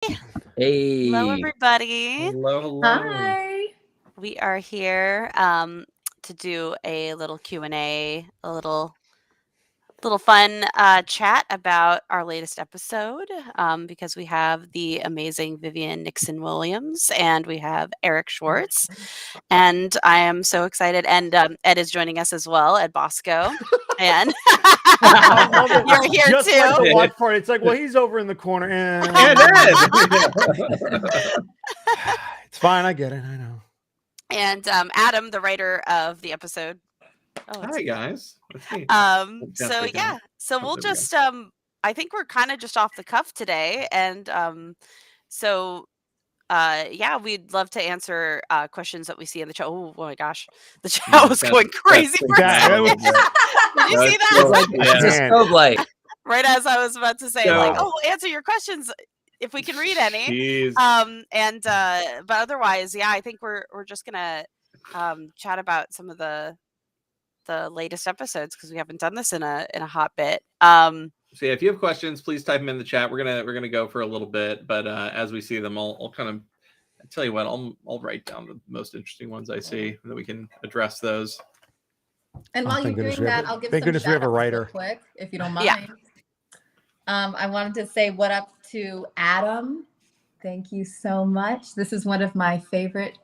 Hello, Hey. everybody. Hello, hello. Hi. We are here to do a little Q&A, a little fun chat about our latest episode because we have the amazing Vivian Nixon Williams and we have Eric Schwartz. And I am so excited. And Ed is joining us as well, Ed Bosco. And I love it. you're here Just too. like the watch party. It's like, well, he's over in the corner. And It's fine. I get it. I know. And Adam, the writer of the episode. Oh, Hi guys. Let's see. So we'll just I think we're kind of just off the cuff today, and we'd love to answer questions that we see in the chat. Oh my gosh, the chat was going crazy for a second. Did you see that? It's a strobe light. Right as I was about to say, we'll answer your questions if we can read any. Jeez. But otherwise, I think we're just gonna chat about some of the latest episodes because we haven't done this in a hot bit. So if you have questions, please type them in the chat. We're gonna go for a little bit, but as we see them, I'll kind of tell you what, I'll write down the most interesting ones I see that we can address those. And while you're doing that, I'll give thank some goodness we have a shout-outs writer. real quick, if you don't mind. Yeah. I wanted to say what up to Adam. Thank you so much. This is one of my favorites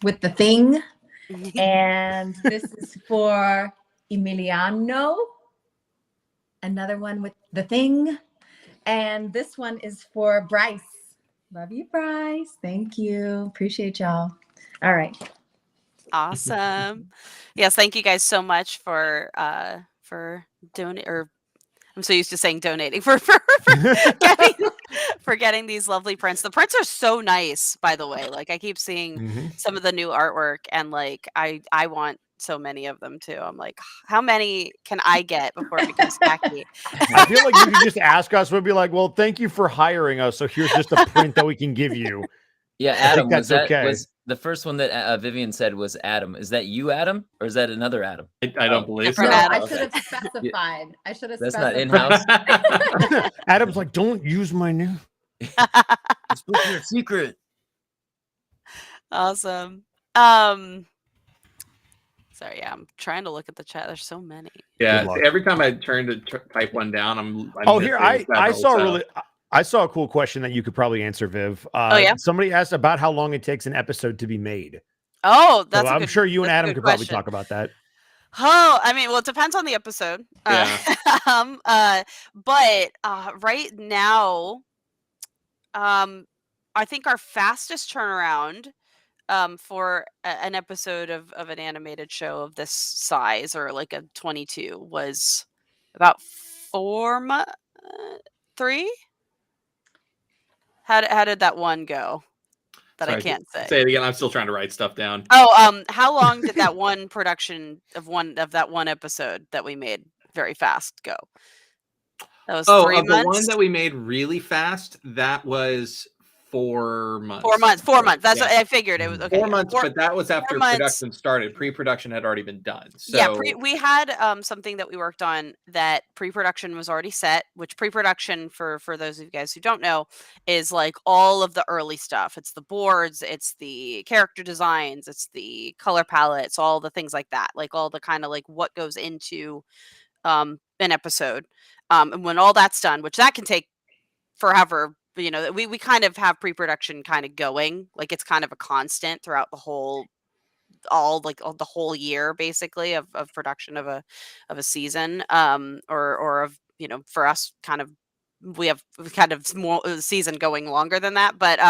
with the thing. And this is for Emiliano. Another one with the thing. And this one is for Bryce. Love you, Bryce. Thank you. Appreciate y'all. All right. Awesome. Yes, thank you guys so much for donating, or I'm so used to saying donating for getting these lovely prints. The prints are so nice, by the way. Like I keep seeing some of the new artwork, and like I want so many of them too. I'm like, how many can I get before it becomes tacky? I feel like you could just ask us. We'd be like, well, thank you for hiring us. So here's just a print that we can give you. Yeah, Adam, that's okay. was the first one that Vivian said was Adam. Is that you, Adam, or is that another Adam? I don't believe so. No, Adam. I should have specified. That's not in-house. Adam's like, don't use my name. It's supposed to be a secret. Awesome. Sorry, I'm trying to look at the chat. There's so many. Yeah, every time I turn to type one down, I'm here I saw a cool question that you could probably answer, Viv. Somebody asked about how long it takes an episode to be made. Oh, that's I'm sure you and Adam could probably talk about that. Oh, I mean, well, it depends on the episode. Yeah. But right now, I think our fastest turnaround for an episode of an animated show of this size, or like a 22, was about 4 months. 3. How did that one go? That I can't say. Say it again. I'm still trying to write stuff down. Oh, how long did that one production of that one episode that we made very fast go? That was 3 months. The one that we made really fast, that was 4 months. 4 months. That's what I figured. It was okay. 4 months, but that was after production started. Pre-production had already been done. So yeah, we had something that we worked on that pre-production was already set. Which pre-production, for those of you guys who don't know, is like all of the early stuff. It's the boards, it's the character designs, it's the color palettes, all the things like that. Like all the kind of like what goes into an episode. And when all that's done, which that can take forever. You know, we kind of have pre-production kind of going, like it's kind of a constant throughout the whole year, basically, of production of a season, or of, you know, for us, kind of, we have kind of more season going longer than that, but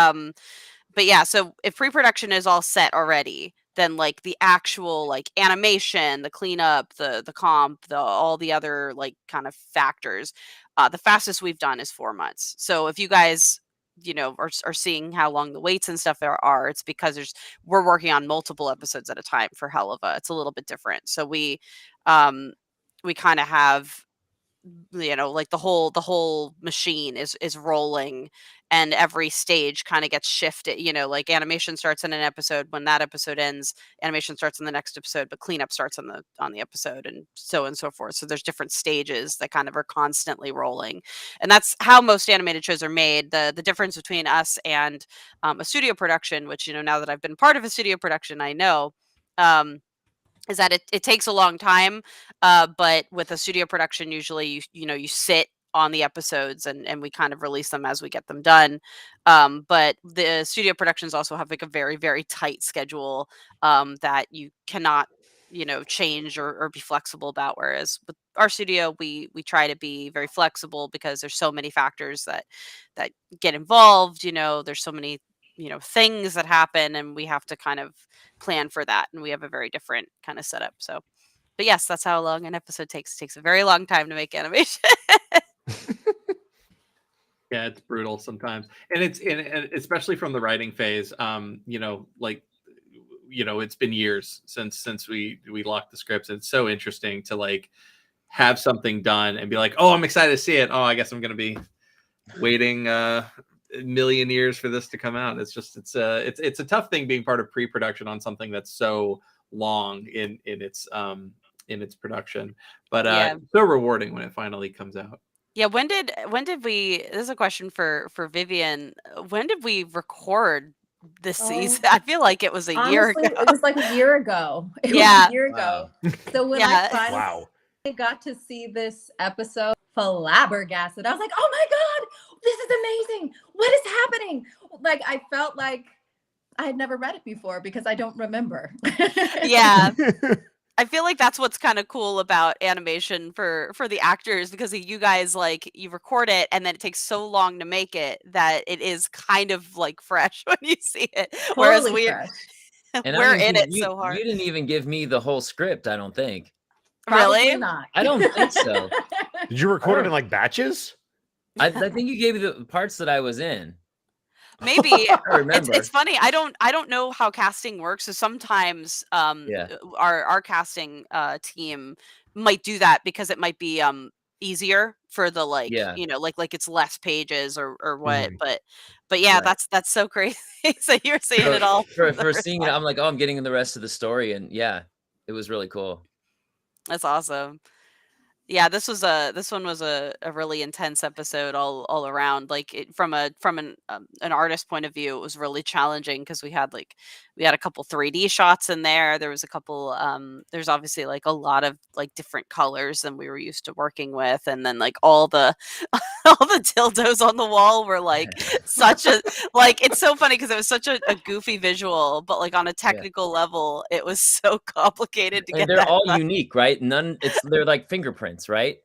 yeah, so if pre-production is all set already, then like the actual like animation, the cleanup, the comp, all the other like kind of factors, the fastest we've done is 4 months. So if you guys, you know, are seeing how long the waits and stuff are, it's because we're working on multiple episodes at a time for Helluva. It's a little bit different. So we kind of have like the whole machine is rolling, and every stage kind of gets shifted. Like animation starts in an episode. When that episode ends, animation starts in the next episode, but cleanup starts on the episode, and so forth. So there's different stages that kind of are constantly rolling, and that's how most animated shows are made. The difference between us and a studio production, which now that I've been part of a studio production, I know. Is that it takes a long time, but with a studio production, usually you sit on the episodes, and we kind of release them as we get them done. But the studio productions also have like a very, very tight schedule that you cannot change or be flexible about. Whereas with our studio, we try to be very flexible because there's so many factors that get involved. There's so many things that happen, and we have to kind of plan for that, and we have a very different kind of setup. So, but yes, that's how long an episode takes. It takes a very long time to make animation. Yeah, it's brutal sometimes, and and especially from the writing phase. It's been years since we locked the scripts. It's so interesting to like have something done and be like, oh, I'm excited to see it. Oh, I guess I'm gonna be waiting a million years for this to come out. It's a tough thing being part of pre-production on something that's so long in its production, but so rewarding when it finally comes out. Yeah, when did we, this is a question for Vivian, when did we record this season? I feel like it was a year ago. It was like a year ago. It was a year ago. So when I finally got to see this episode, flabbergasted. I was like, oh my God, this is amazing. What is happening? Like, I felt like I had never read it before because I don't remember. Yeah. I feel like that's what's kind of cool about animation for the actors, because you guys, like, you record it and then it takes so long to make it that it is kind of like fresh when you see it. Whereas we're in it so hard. You didn't even give me the whole script, I don't think. Really? Probably not. I don't think so. Did you record it in like batches? I think you gave me the parts that I was in. Maybe. It's funny. I don't know how casting works. So sometimes our casting team might do that because it might be easier for the like it's less pages or what. But yeah, right. That's so crazy. So you're seeing it all for seeing it. I'm like, oh, I'm getting in the rest of the story, and yeah, it was really cool. That's awesome. Yeah, this one was a really intense episode all around. Like from an artist point of view, it was really challenging because we had a couple 3D shots in there. There was a couple there's obviously like a lot of like different colors than we were used to working with, and then like all the dildos on the wall were like such a like, it's so funny because it was such a goofy visual, but like on a technical level, it was so complicated to get. They're all unique, right? They're like fingerprints, right?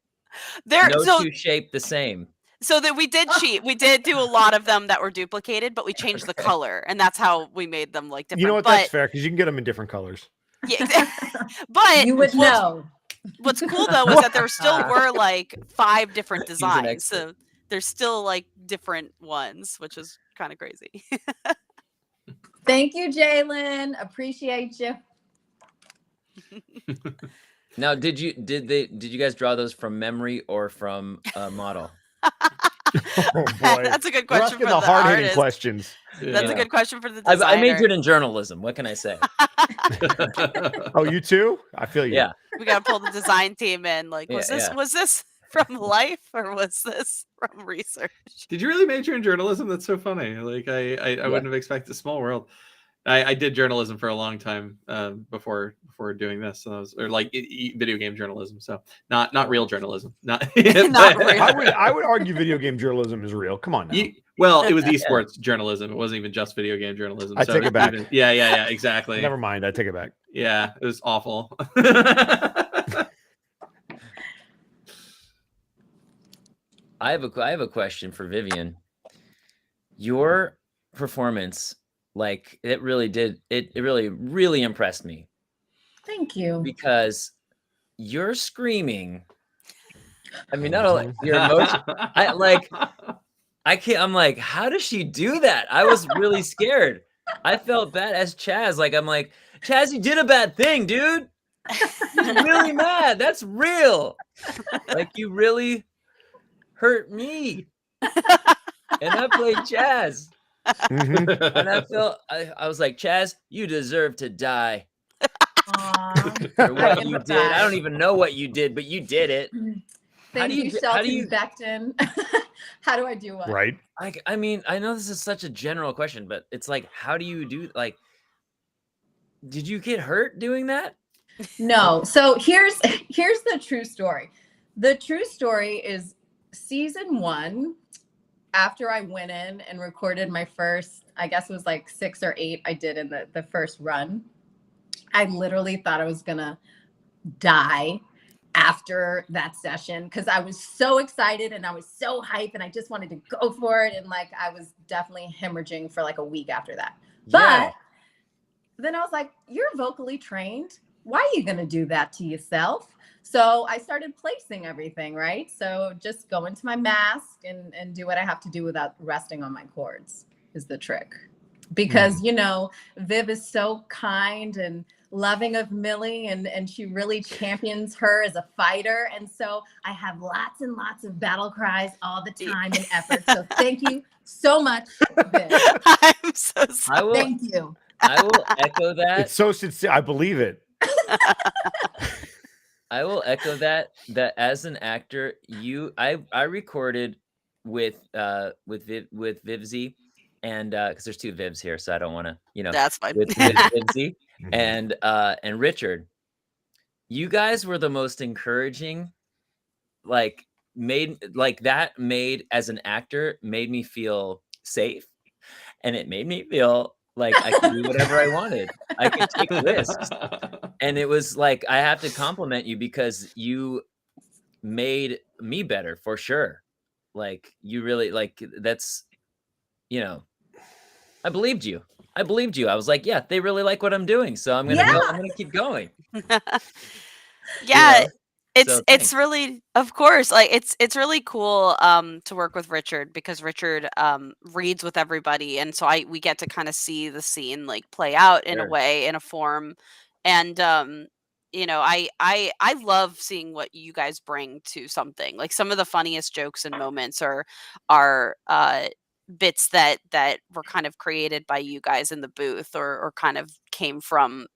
They're two shaped the same. So that we did cheat. We did do a lot of them that were duplicated, but we changed the color, and that's how we made them like different. You know what? That's fair because you can get them in different colors. Yeah, but you would know. What's cool though is that there still were like 5 different designs, so there's still like different ones, which is kind of crazy. Thank you, Jalen. Appreciate you. Now, did you guys draw those from memory or from a model? Oh boy, that's a good question for the hard-hitting questions. That's a good question for the designer. I majored in journalism. What can I say? Oh, you too? I feel you. Yeah. We gotta pull the design team in. Like, was this from life or was this from research? Did you really major in journalism? That's so funny. Like, I wouldn't have expected. Small world. I did journalism for a long time before doing this, so or like video game journalism. So not real journalism. Not real. I would argue video game journalism is real. Come on now. Well, it was esports journalism. It wasn't even just video game journalism. I take it back. Yeah, exactly. Never mind. I take it back. Yeah, it was awful. I have a question for Vivian. Your performance, like, it really impressed me. Thank you. Because you're screaming. I mean, not only your emotion. I'm like, how does she do that? I was really scared. I felt bad as Chaz. Like, I'm like, Chaz, you did a bad thing, dude. He's really mad. That's real. Like, you really hurt me. And I played Chaz. Mhm. And I was like, Chaz, you deserve to die. Aw, For what I you did. I don't empathize. even know what you did, but you did it. Thank you, How do Shelton you Beckton. How do I do what? Right. like, I mean, I know this is such a general question, but it's like, how do you do, like, did you get hurt doing that? No. So here's the true story. The true story is season 1. After I went in and recorded my first, I guess it was like 6 or 8 I did in the first run. I literally thought I was gonna die after that session because I was so excited and I was so hyped and I just wanted to go for it. And like I was definitely hemorrhaging for like a week after that. Yeah. But then I was like, you're vocally trained. Why are you gonna do that to yourself? So I started placing everything, right? So just go into my mask and do what I have to do without resting on my chords is the trick. Because, you know, Viv is so kind and loving of Millie and she really champions her as a fighter. And so I have lots and lots of battle cries all the time and effort. So thank you so much, Viv. I'm so sorry. Thank you. I will echo that. It's so sincere. I believe it. I will echo that as an actor, I recorded with Vivzy, and because there's 2 Vivs here, so I don't want to, That's fine. with Vivzy Mhm. and Richard. You guys were the most encouraging, like made as an actor made me feel safe, and it made me feel like I could do whatever I wanted. I could take risks. And it was like, I have to compliment you because you made me better for sure. Like, you really, like, that's, I believed you. I was like, yeah, they really like what I'm doing. So I'm going to Yeah. I'm going to keep going. Yeah, So it's thanks. really, of course, like it's really cool to work with Richard because Richard reads with everybody, and so we get to kind of see the scene like play out in a Sure. way, in a form. And I love seeing what you guys bring to something. Like some of the funniest jokes and moments are bits that were kind of created by you guys in the booth, or kind of came from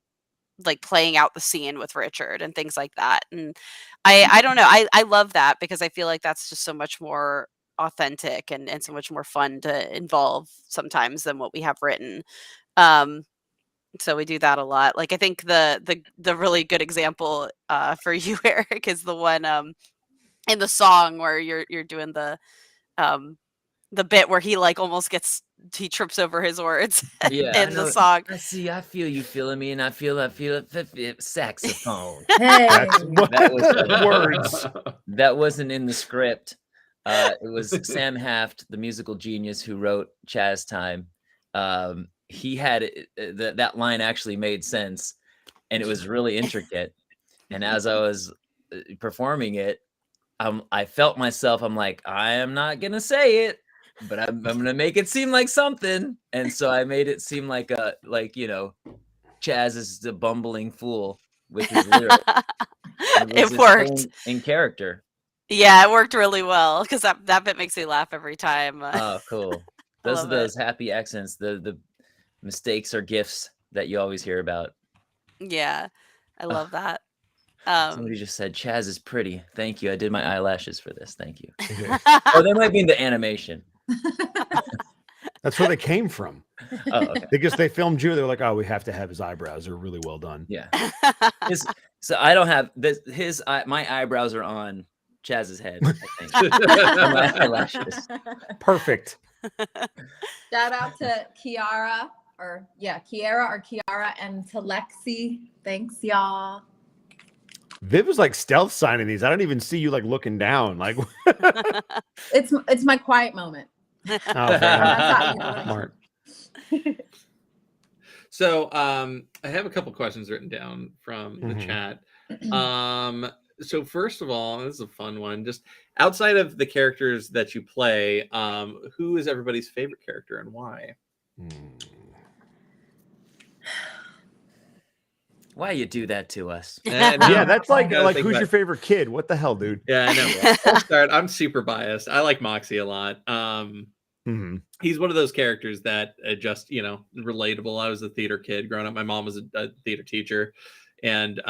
like playing out the scene with Richard and things like that. And I don't know. I love that because I feel like that's just so much more authentic and so much more fun to involve sometimes than what we have written. Um so we do that a lot. Like I think the really good example for you, Eric, is the one in the song where you're doing um the bit where he like almost he trips over his words Yeah, I in the know. song. I feel you feeling me, and I feel it. Saxophone. Hey. That's what That was words. That wasn't in the script. It was Sam Haft, the musical genius who wrote Chaz Time. He had that line actually made sense, and it was really intricate. And as I was performing it, I felt myself. I'm like, I am not gonna say it, but I'm gonna make it seem like something. And so I made it seem like Chaz is the bumbling fool with his lyrics. It was It just worked. in character. Yeah, it worked really well because that bit makes me laugh every time. Oh, cool. I Those are love it. those happy accents, the mistakes or gifts that you always hear about. Yeah, I love that. Somebody just said Chaz is pretty. Thank you. I did my eyelashes for this. Thank you. Oh, that might be in the animation. That's where they came from. Oh, okay. Because they filmed you, they're like, oh, we have to have his eyebrows. They're really well done. Yeah. So I don't have this. My eyebrows are on Chaz's head, I think. My eyelashes. Perfect. Shout out to Kiara or Kiara and to Lexi. Thanks, y'all. Viv was like stealth signing these. I don't even see you like looking down. Like It's my quiet moment. oh, fair enough. That's how you Smart. So I have a couple questions written down from the chat. So first of all, this is a fun one. Just outside of the characters that you play, who is everybody's favorite character and why? Why you do that to us? I know. Yeah, that's like Gotta think who's about- your favorite kid? What the hell, dude? Yeah, I know. I'll start. I'm super biased. I like Moxie a lot. Mhm. He's one of those characters that just, relatable. I was a theater kid growing up. My mom was a theater teacher, and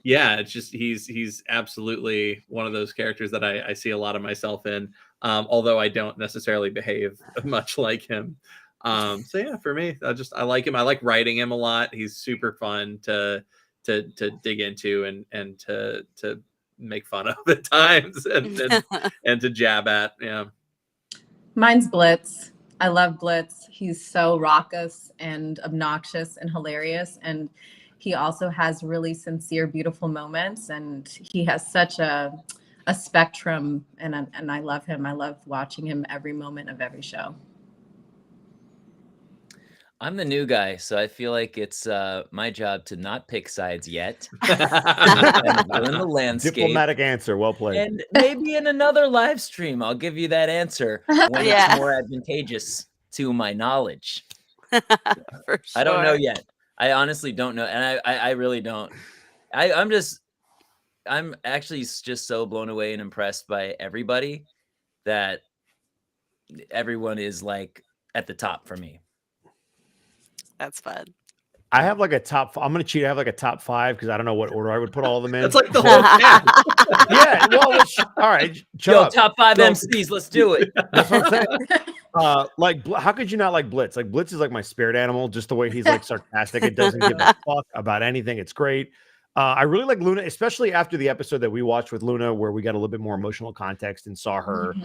yeah, it's just he's absolutely one of those characters that I see a lot of myself in. Although I don't necessarily behave much like him. So yeah, for me, I like him. I like writing him a lot. He's super fun to dig into and to make fun of at times and to jab at. Yeah. Mine's Blitz. I love Blitz. He's so raucous and obnoxious and hilarious. And he also has really sincere, beautiful moments. And he has such a spectrum. And I love him. I love watching him every moment of every show. I'm the new guy, so I feel like it's my job to not pick sides yet. Kind of learn the landscape. Diplomatic answer. Well played. And maybe in another live stream, I'll give you that answer when it's more advantageous to my knowledge. For sure. I don't know yet. I honestly don't know, and I really don't. I'm actually just so blown away and impressed by everybody that everyone is like at the top for me. That's fun. I have like a top. I'm gonna cheat. I have like a top 5 because I don't know what order I would put all of them in. That's like the whole cast. Yeah. Well, all right. Shut Yo, up. top 5 So- MCs. Let's do it. That's what I'm saying. Like, how could you not like Blitz? Like, Blitz is like my spirit animal. Just the way he's like sarcastic. It doesn't give a fuck about anything. It's great. I really like Luna, especially after the episode that we watched with Luna, where we got a little bit more emotional context and saw her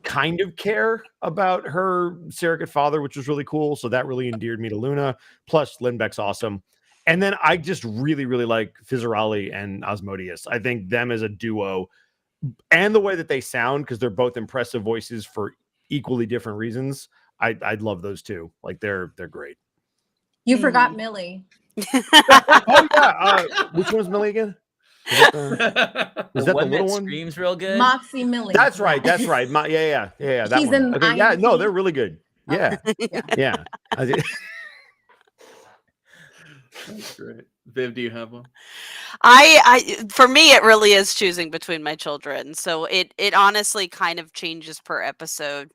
kind of care about her surrogate father, which was really cool. So that really endeared me to Luna. Plus, Lindbeck's awesome. And then I just really, really like Fizzarali and Osmodius. I think them as a duo and the way that they sound, because they're both impressive voices for equally different reasons. I'd love those two. Like they're great. You forgot Millie. Oh yeah. Which one's Millie again? Is that the one little that one? screams real good? Moxie Millie. That's right. That's right. Yeah. That She's one. in Okay, yeah, no, IMDb. they're really good. Yeah. Yeah. That's great. Viv, do you have one? I for me it really is choosing between my children. So it honestly kind of changes per episode,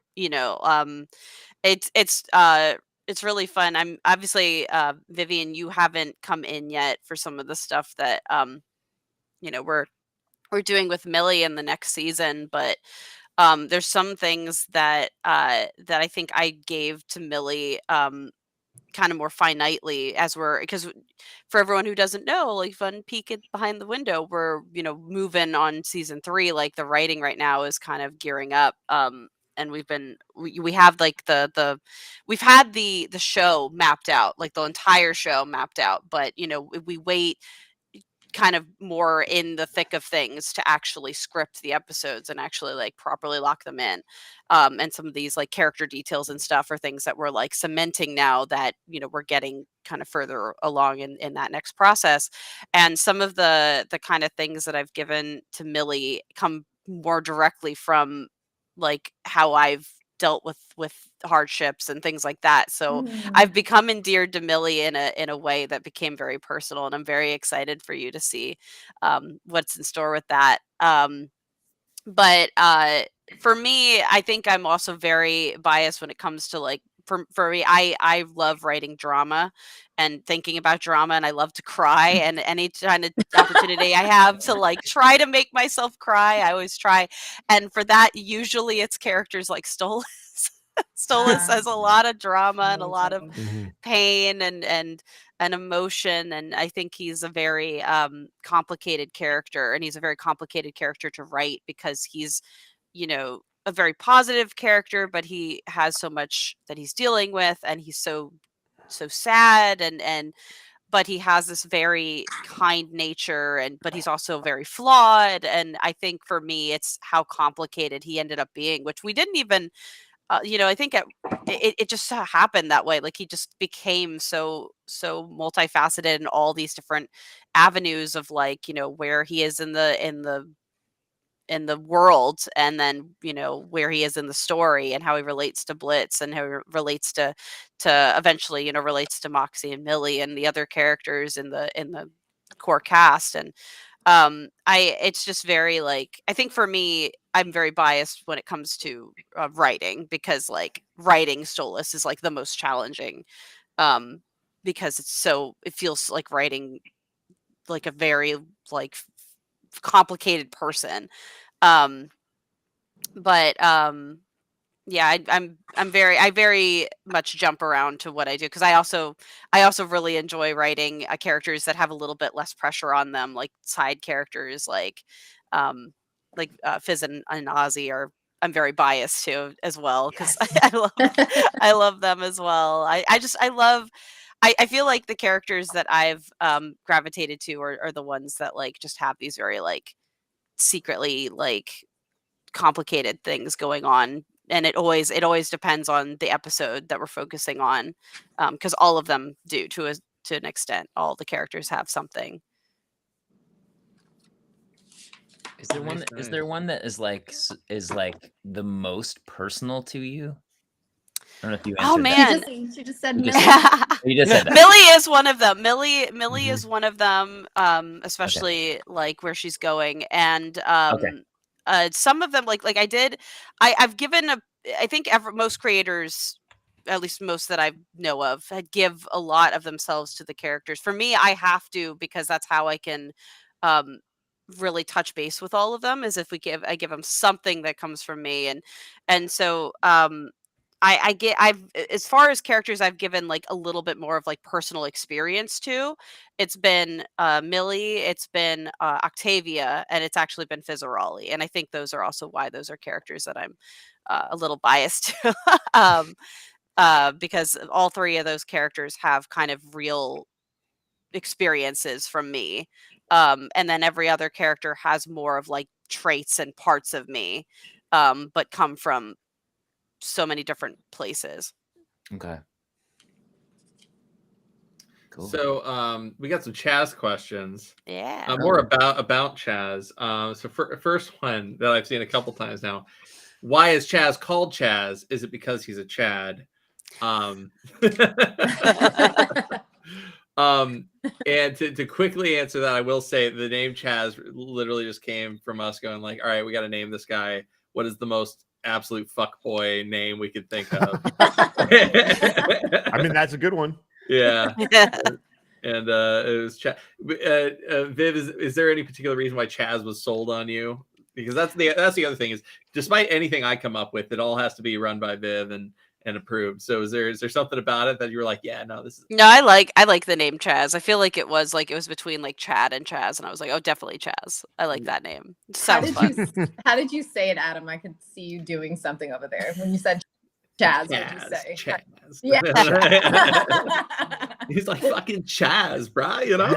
it's really fun. I'm obviously Vivian, you haven't come in yet for some of the stuff that we're doing with Millie in the next season, but there's some things that that I think I gave to Millie kind of more finitely because for everyone who doesn't know, like fun peek behind the window, we're moving on season 3. Like the writing right now is kind of gearing up, and we have like we've had the show mapped out, like the entire show mapped out, but we wait kind of more in the thick of things to actually script the episodes and actually like properly lock them in. And some of these like character details and stuff are things that we're like cementing now that, we're getting kind of further along in that next process. And some of the kind of things that I've given to Millie come more directly from like how I've dealt with hardships and things like that. So I've become endeared to Millie in a way that became very personal, and I'm very excited for you to see what's in store with that. But for me, I think I'm also very biased when it comes to like for me, I love writing drama and thinking about drama, and I love to cry. And any kind of opportunity I have to like try to make myself cry, I always try. And for that, usually it's characters like Stolas. Stolas has a lot of drama and a lot of pain and emotion, and I think he's a very complicated character, and he's a very complicated character to write because he's a very positive character, but he has so much that he's dealing with, and he's so sad, and but he has this very kind nature, but he's also very flawed. And I think for me it's how complicated he ended up being, which we didn't even I think it just so happened that way. Like he just became so multifaceted in all these different avenues of like, where he is in the the world, and then where he is in the story, and how he relates to Blitz, and how he relates to eventually relates to Moxie and Millie and the other characters in the core cast. And it's just very like, I think for me, I'm very biased when it comes to writing, because like writing Stolas is like the most challenging, because it feels like writing like a very like complicated person. Um, but yeah, I very much jump around to what I do, because I also really enjoy writing characters that have a little bit less pressure on them, like side characters, um Fizz and Ozzy are, I'm very biased to as well, because I love them as well. I love, I feel like the characters that I've gravitated to are the ones that like just have these very like secretly like complicated things going on, and it always depends on the episode that we're focusing on, because all of them do, to an extent. All the characters have something. Is there one? Is there one that is like the most personal to you? I don't know if you Oh answered man. She just said You Millie. just- You just said that. Millie is one of them. Millie Mhm. is one of them, especially like where she's going. And Okay. some of them, like I've given I think most creators, at least most that I know of, give a lot of themselves to the characters. For me, I have to, because that's how I can um really touch base with all of them, is if I give them something that comes from me. And so as far as characters I've given like a little bit more of like personal experience to, it's been Millie, it's been Octavia, and it's actually been Fizzaroli. And I think those are also why those are characters that I'm a little biased to, because all three of those characters have kind of real experiences from me. And then every other character has more of like traits and parts of me, but come from so many different places. Okay. Cool. So we got some Chaz questions. Yeah. More about Chaz. So first one that I've seen a couple times now. Why is Chaz called Chaz? Is it because he's a Chad? And to quickly answer that, I will say the name Chaz literally just came from us going like, all right, we got to name this guy. What is the most absolute fuckboy name we could think of? I mean, that's a good one. Yeah. And it was Chaz. Viv, is there any particular reason why Chaz was sold on you? Because that's the other thing, is despite anything I come up with, it all has to be run by Viv and approved. So is there something about it that you were like, yeah, no, this is... No, I like the name Chaz. I feel like it was between like Chad and Chaz, and I was like, oh, definitely Chaz. I like that name. It sounds fun. How did you say it, Adam? I could see you doing something over there when you said Chaz. What did you say? Chaz. Yeah. He's like fucking Chaz, bro. You know.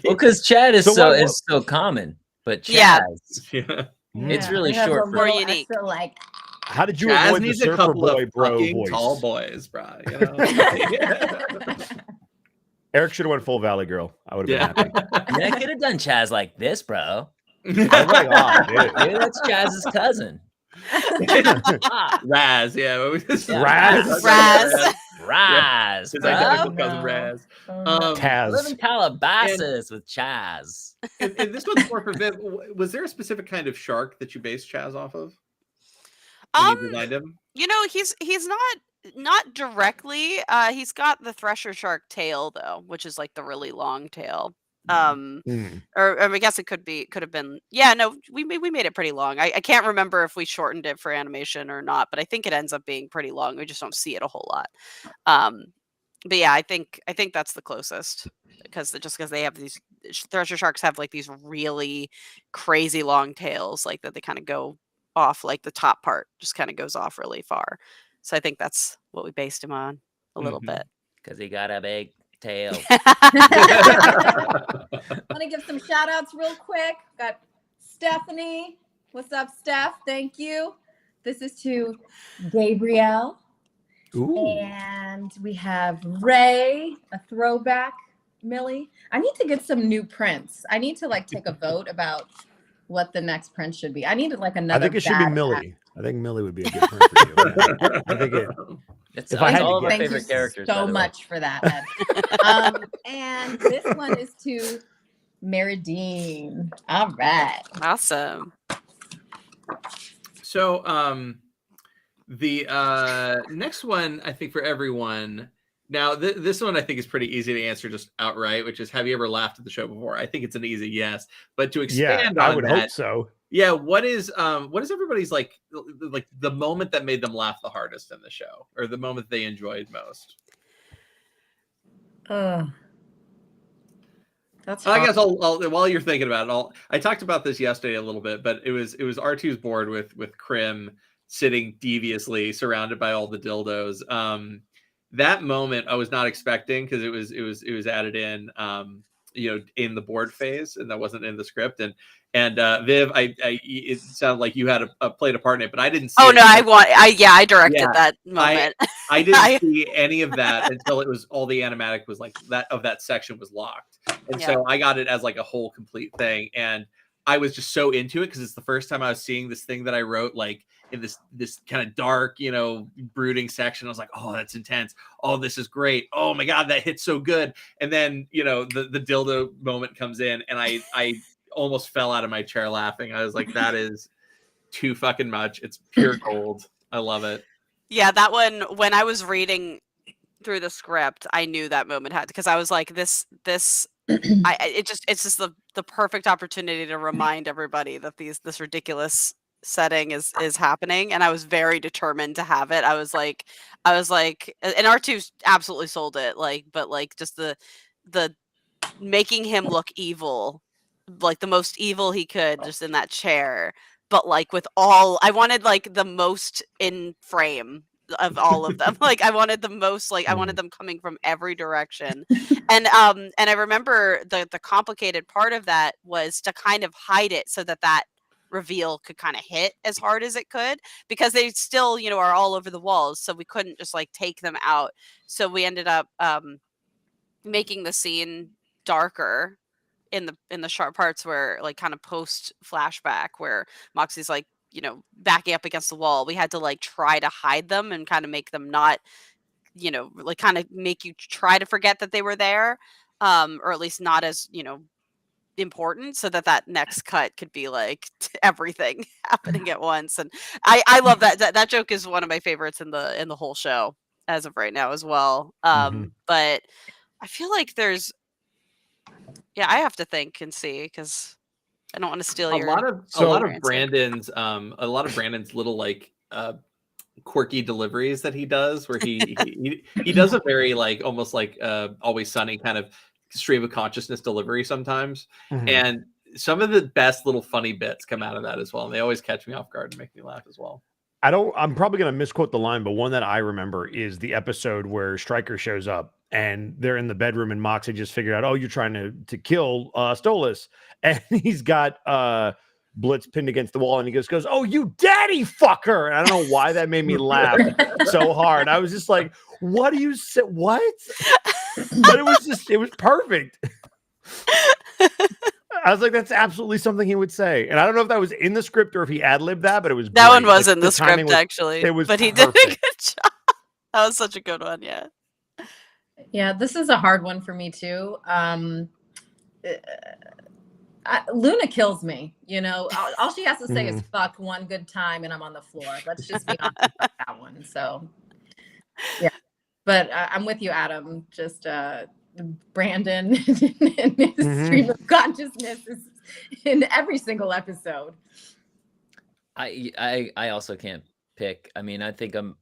Well, because Chad is So is so common, but Chaz, Yeah. Yeah. it's really It has short a for More little unique. extra, like, How did you Chaz avoid the needs a surfer couple boy of bro fucking voice? tall boys, bro. You know. Eric should have went full Valley Girl. I would have been happy. I mean, I could have done Chaz like this, bro. I was like, oh, dude. Maybe that's Chaz's cousin. Raz, yeah. Raz? Raz, His bro. identical cousin No. Raz. I live Taz. in Calabasas with Chaz. And this one's more for Viv. Was there a specific kind of shark that you based Chaz off of when you designed him? He's not directly. He's got the thresher shark tail though, which is like the really long tail. Mm. Or I guess it could have been. Yeah, no, we made it pretty long. I can't remember if we shortened it for animation or not, but I think it ends up being pretty long. We just don't see it a whole lot. But yeah, I think that's the closest, because they have these thresher sharks have like these really crazy long tails, like that they kind of go off, like the top part just kind of goes off really far. So I think that's what we based him on a little Mhm. bit. Because he got a big tail. Want to give some shout outs real quick. Got Stephanie. What's up, Steph? Thank you. This is to Gabrielle. Ooh. And we have Ray, a throwback Millie. I need to get some new prints. I need to like take a vote about what the next print should be. I needed like I another. think it should be badass- Millie. I think Millie would be a good print for you. Yeah. I think it. It's, If I had to all of our Thank favorite you characters. by so the way. much for that, Ed. And this one is to Meridine. All right. Awesome. So the next one, I think for everyone. Now, this one I think is pretty easy to answer just outright, which is, have you ever laughed at the show before? I think it's an easy yes. But to expand I on would that, hope so. yeah, what is everybody's like the moment that made them laugh the hardest in the show, or the moment they enjoyed most? That's I hard. guess I'll while you're thinking about it, I talked about this yesterday a little bit, but it was R2's board with Krim sitting deviously surrounded by all the dildos. That moment I was not expecting, because it was added in in the board phase, and that wasn't in the script. And Viv, it sounded like you had played a part in it, but I didn't see Oh it. no, I directed Yeah, that moment. I didn't see any of that until it was all the animatic was like that section was locked. And Yeah. so I got it as like a whole complete thing. And I was just so into it, because it's the first time I was seeing this thing that I wrote like in this kind of dark, brooding section. I was like, oh, that's intense. Oh, this is great. Oh my God, that hits so good. And then, the dildo moment comes in, and I almost fell out of my chair laughing. I was like, that is too fucking much. It's pure gold. I love it. Yeah, that one, when I was reading through the script, I knew that moment had, because I was like, it's just the perfect opportunity to remind everybody that this ridiculous setting is happening, and I was very determined to have it. I was like, and R2 absolutely sold it, but just the making him look evil, like the most evil he could, just in that chair, but like I wanted like the most in frame of all of them. Like I wanted the most, like I wanted them coming from every direction. And I remember the complicated part of that was to kind of hide it so that reveal could kind of hit as hard as it could, because they still, are all over the walls, so we couldn't just like take them out. So we ended up making the scene darker in the sharp parts where, like, kind of post flashback, where Moxie's like, backing up against the wall. We had to like try to hide them and kind of make them not, like kind of make you try to forget that they were there, or at least not as, important, so that next cut could be like everything happening at once. And I love that joke is one of my favorites in the whole show as of right now as well. But I feel like there's, I have to think and see, because I don't want to steal a your lot of answer. Brandon's little like quirky deliveries that he does, where he does a very like almost like Always Sunny kind of stream of consciousness delivery sometimes. And some of the best little funny bits come out of that as well, and they always catch me off guard and make me laugh as well. I'm probably going to misquote the line, but one that I remember is the episode where Stryker shows up and they're in the bedroom, and Moxie just figured out, oh, you're trying to kill Stolas. And he's got Blitz pinned against the wall, and he goes, oh, you daddy fucker. And I don't know why that made me laugh so hard. I was just like, what do you say? What? But it was perfect. I was like, that's absolutely something he would say. And I don't know if that was in the script or if he ad-libbed that, but it was that great. one was Like, in the script, actually. It was but he perfect. did a good job. That was such a good one. Yeah. Yeah, this is a hard one for me too. Luna kills me. All she has to say is "fuck" one good time, and I'm on the floor. Let's just be honest about that one. So, yeah. But I'm with you, Adam. Just Brandon and his stream of consciousness is in every single episode. I also can't pick. I mean, I think I'm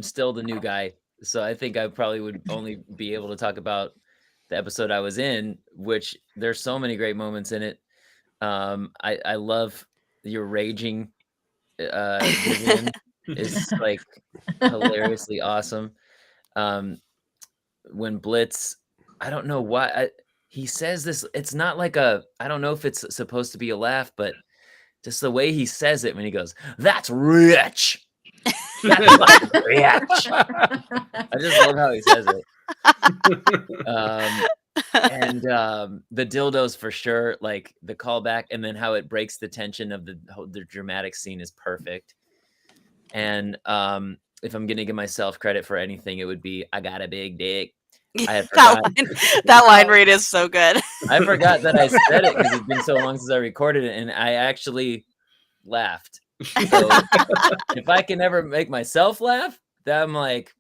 still the new guy, so I think I probably would only be able to talk about the episode I was in, which there's so many great moments in it. I love your raging Vivian is like hilariously awesome. When Blitz, I don't know why he says this. It's not like I don't know if it's supposed to be a laugh, but just the way he says it when he goes, "That's rich." That's like rich. I just love how he says it. And the dildos for sure, like the callback, and then how it breaks the tension of the dramatic scene is perfect. And if I'm gonna give myself credit for anything, it would be I got a big dick. I had forgotten. That line read is so good. I forgot that I said it because it's been so long since I recorded it, and I actually laughed. So if I can ever make myself laugh, then I'm like,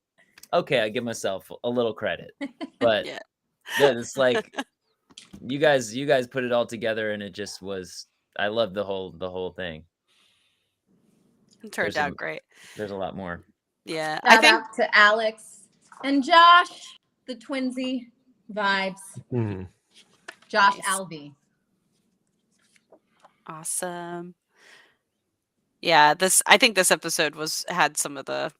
okay, I give myself a little credit. But Yeah. it's like you guys put it all together, and it just was. I love the whole thing. It turned out great. There's a lot more. Yeah, Shout out to Alex and Josh, the twinsy vibes. Mhm. Josh Nice. Alvey. Awesome. Yeah, I think this episode had some of the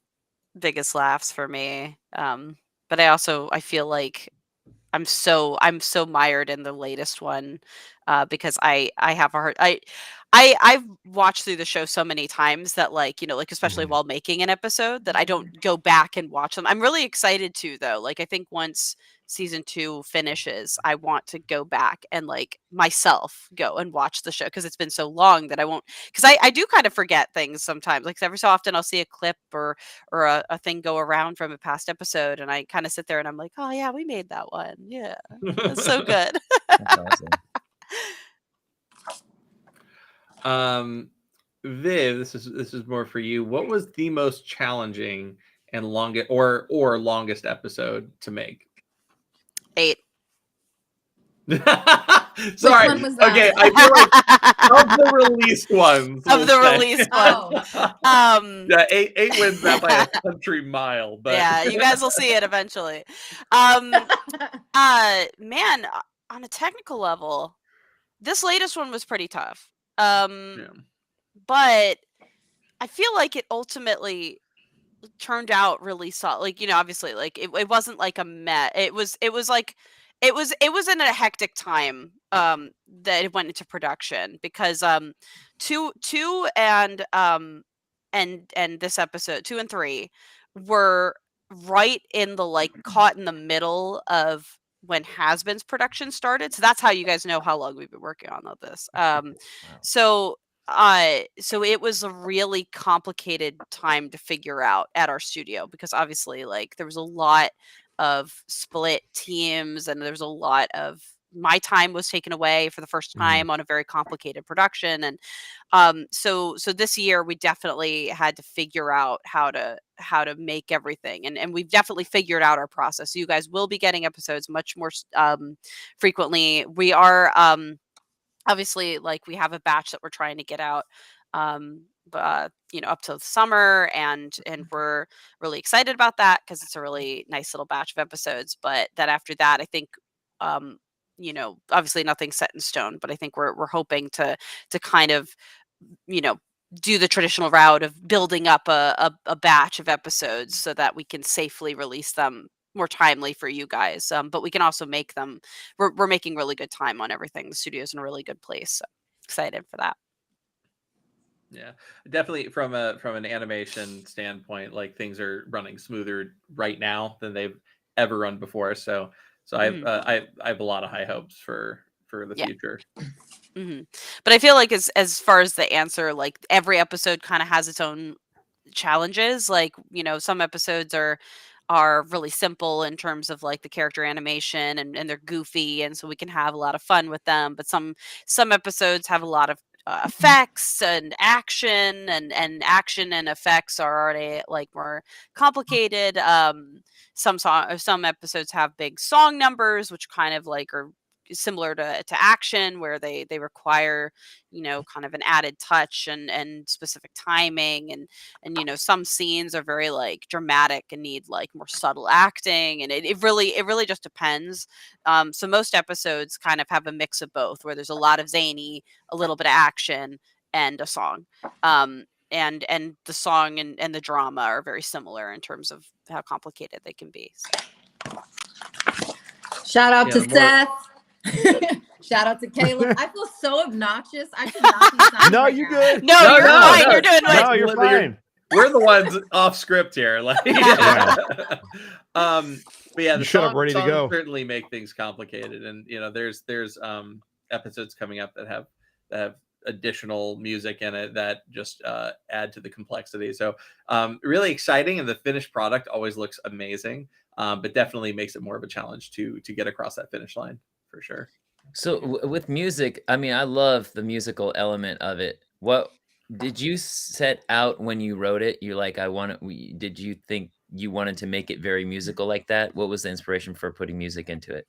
biggest laughs for me. But I feel like I'm so mired in the latest one because I have a hard I've watched through the show so many times that like especially while making an episode that I don't go back and watch them. I'm really excited to though. Like I think once season 2 finishes, I want to go back and like myself go and watch the show because it's been so long that I won't because I do kind of forget things sometimes. Like every so often I'll see a clip or a thing go around from a past episode and I kind of sit there and I'm like, oh yeah, we made that one. Yeah. It's so good. That's awesome. Viv, this is more for you. What was the most challenging and longest or longest episode to make? 8. Sorry. one was that? Okay, I feel like of the released ones. Of the released ones. Oh, Yeah, 8 wins that by a country mile. But yeah, you guys will see it eventually. Man, on a technical level, this latest one was pretty tough. yeah. But I feel like it ultimately turned out really solid. Like, obviously, like it wasn't like a met. It was like it was in a hectic time that it went into production because 2 and this episode 2 and 3 were right in the like caught in the middle of when Has-Been's production started. So that's how you guys know how long we've been working on all this. So it was a really complicated time to figure out at our studio because obviously like there was a lot of split teams and there was a lot of my time was taken away for the first time on a very complicated production and so this year we definitely had to figure out how to make everything and we've definitely figured out our process. So you guys will be getting episodes much more frequently. We are obviously like we have a batch that we're trying to get out but up till the summer and we're really excited about that because it's a really nice little batch of episodes, but then after that I think obviously nothing's set in stone, but I think we're hoping to kind of do the traditional route of building up a batch of episodes so that we can safely release them more timely for you guys, but we can also make them. We're making really good time on everything. The studio's in a really good place, so excited for that. Yeah, definitely from an animation standpoint, like things are running smoother right now than they've ever run before. So I have a lot of high hopes for the future. But I feel like as far as the answer, like every episode kind of has its own challenges. Like some episodes are really simple in terms of like the character animation and they're goofy and so we can have a lot of fun with them, but some episodes have a lot of effects and action and action and effects are already like more complicated. Some episodes have big song numbers which kind of like are similar to action where they require kind of an added touch and specific timing and some scenes are very like dramatic and need like more subtle acting and it really just depends. So most episodes kind of have a mix of both where there's a lot of zany, a little bit of action and a song, and the song and the drama are very similar in terms of how complicated they can be, so. Shout out to Seth. Shout out to Caleb. I feel so obnoxious. I should not be signed. No, right you now. good. No, you're fine. You're doing No, you're fine. We're the ones off script here. Like, But yeah, You the showed up ready to songs go. certainly make things complicated, and there's episodes coming up that have additional music in it that just add to the complexity. So really exciting, and the finished product always looks amazing, but definitely makes it more of a challenge to get across that finish line for sure. So with music, I mean, I love the musical element of it. What did you set out when you wrote it? You're like, did you think you wanted to make it very musical like that? What was the inspiration for putting music into it?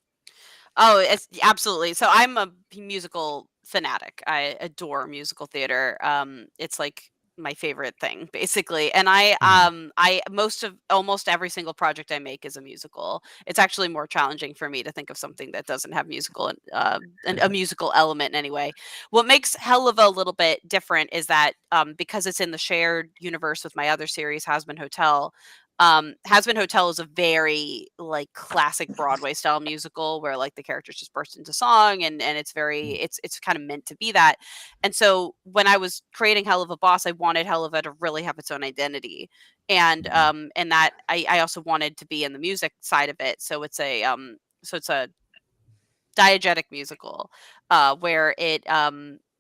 Oh, it's absolutely. So I'm a musical fanatic. I adore musical theater. It's like my favorite thing, basically. And I most of almost every single project I make is a musical. It's actually more challenging for me to think of something that doesn't have a musical element in any way. What makes Helluva a little bit different is that because it's in the shared universe with my other series, Has Been Hotel. Has Been Hotel is a very like classic Broadway style musical where like the characters just burst into song, and it's very it's kind of meant to be that. And so when I was creating Hell of a Boss, I wanted Helluva to really have its own identity. And that I also wanted to be in the music side of it. So it's a diegetic musical where it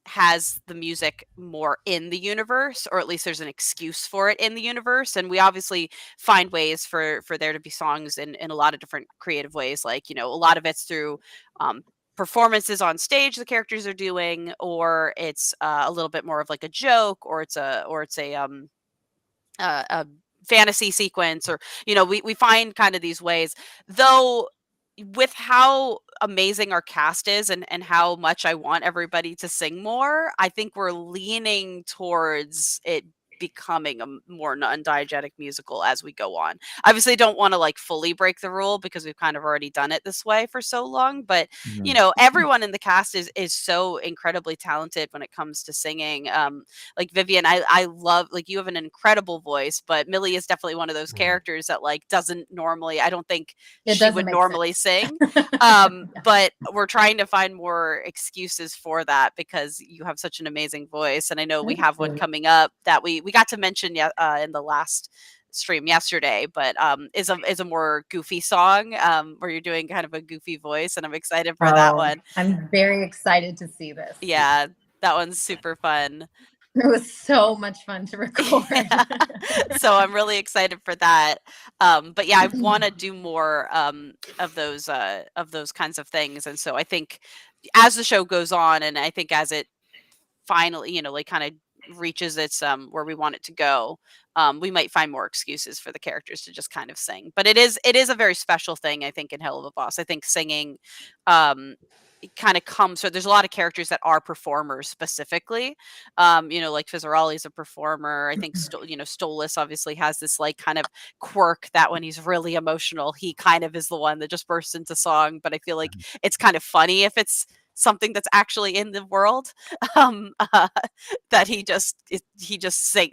has the music more in the universe, or at least there's an excuse for it in the universe. And we obviously find ways for there to be songs in a lot of different creative ways, like a lot of it's through performances on stage the characters are doing, or it's a little bit more of like a joke, or it's a fantasy sequence, or we find kind of these ways. Though with how amazing our cast is, and how much I want everybody to sing more, I think we're leaning towards it becoming a more non-diegetic musical as we go on. Obviously, don't want to like fully break the rule because we've kind of already done it this way for so long, but everyone in the cast is so incredibly talented when it comes to singing. Like Vivian, I love, like, you have an incredible voice, but Millie is definitely one of those characters that like doesn't normally, I don't think It she doesn't would make normally sense. sing. But we're trying to find more excuses for that because you have such an amazing voice. And I know we Thank have one you. coming up that we got to mention in the last stream yesterday, but is a more goofy song where you're doing kind of a goofy voice, and I'm excited for that one. I'm very excited to see this. Yeah, that one's super fun. It was so much fun to record. Yeah. So I'm really excited for that. But yeah, I want to do more of those kinds of things. And so I think as the show goes on, and I think as it finally, like kind of reaches its where we want it to go, we might find more excuses for the characters to just kind of sing. But it is a very special thing, I think, in Hell of a Boss. I think singing it kind of comes, so there's a lot of characters that are performers specifically, like Fizzaroli's a performer. I think Stolas obviously has this like kind of quirk that when he's really emotional, he kind of is the one that just bursts into song. But I feel like it's kind of funny if it's something that's actually in the world, that he just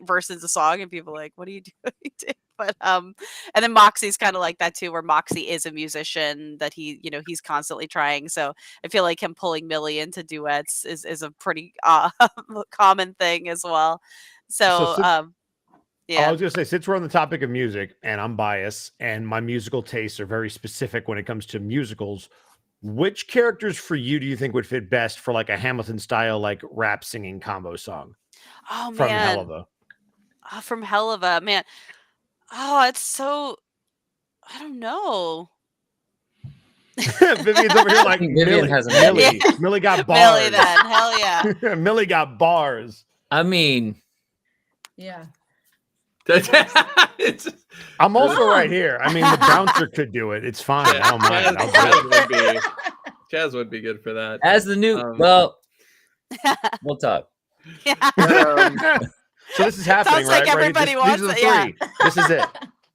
bursts into song, and people are like, what are you doing? But and then Moxie's kind of like that too, where Moxie is a musician that he's constantly trying. So I feel like him pulling Millie into duets is a pretty common thing as well. So yeah. I was gonna say, since we're on the topic of music, and I'm biased, and my musical tastes are very specific when it comes to musicals, which characters for you do you think would fit best for like a Hamilton style like rap singing combo song? Oh From man. Helluva. From Helluva, man. Oh, it's so, I don't know. Vivian's over here like, Vivian has a Millie. Millie got bars. Millie then, hell yeah. Millie got bars. I mean, Yeah. I'm also right here. I mean, the bouncer could do it. It's fine. I don't mind. I'll do it. Chaz would be good for that. as the new, we'll talk. Yeah. So this is happening, Sounds like right? everybody These wants are the it, yeah. three. This is it.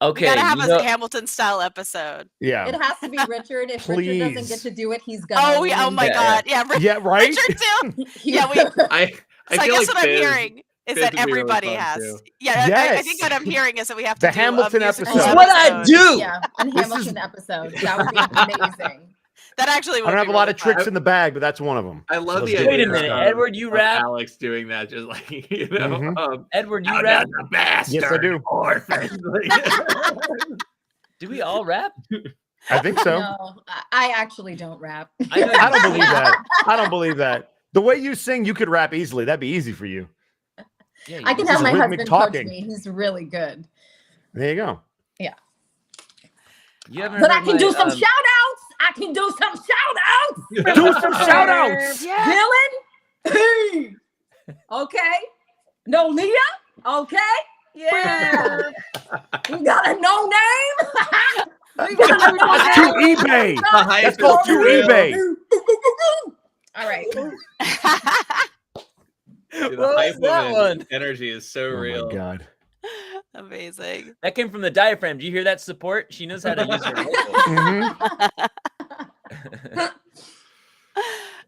Okay, We gotta have a Hamilton style episode. Yeah. It has to be Richard. If Richard doesn't Please. get to do it, he's gonna. Oh yeah! Oh my God! Yeah, Yeah, right? Richard too. Yeah, I So I feel guess like what I'm Fizz- hearing is Fizz that would be really everybody fun, has. too. Yeah, I Yes. think what I'm hearing is that we have to The do Hamilton a musical episode. It's what I do. Yeah, an This Hamilton is- episode. That would be amazing. That actually would I don't have be a lot really of tricks fun. in the bag, but that's one of them. I love Let's the do idea. Wait a minute, of- Edward, you of rap? Alex doing that, just like Mhm. Edward, you "I'm rap? not the bastard. Yes, I do. orphan." Do we all rap? I think so. No, I actually don't rap. I know I don't believe that. I don't believe that. The way you sing, you could rap easily. That'd be easy for you. Yeah, I can This have is my rhythmic husband talking. coach me. He's really good. There you go. You haven't But I heard can do some my, shout outs. I can do some shout outs. Do some shout outs. Yeah. Dylan. Hey. Okay. No Leah. Okay. Yeah. We got a no name. We got a no That's to name. eBay. The hype That's is called to real. eBay. All right. Dude, the What was hype that woman one? energy is so Oh real. my god. Amazing. That came from the diaphragm. Do you hear that support? She knows how to use her vocals. Mhm.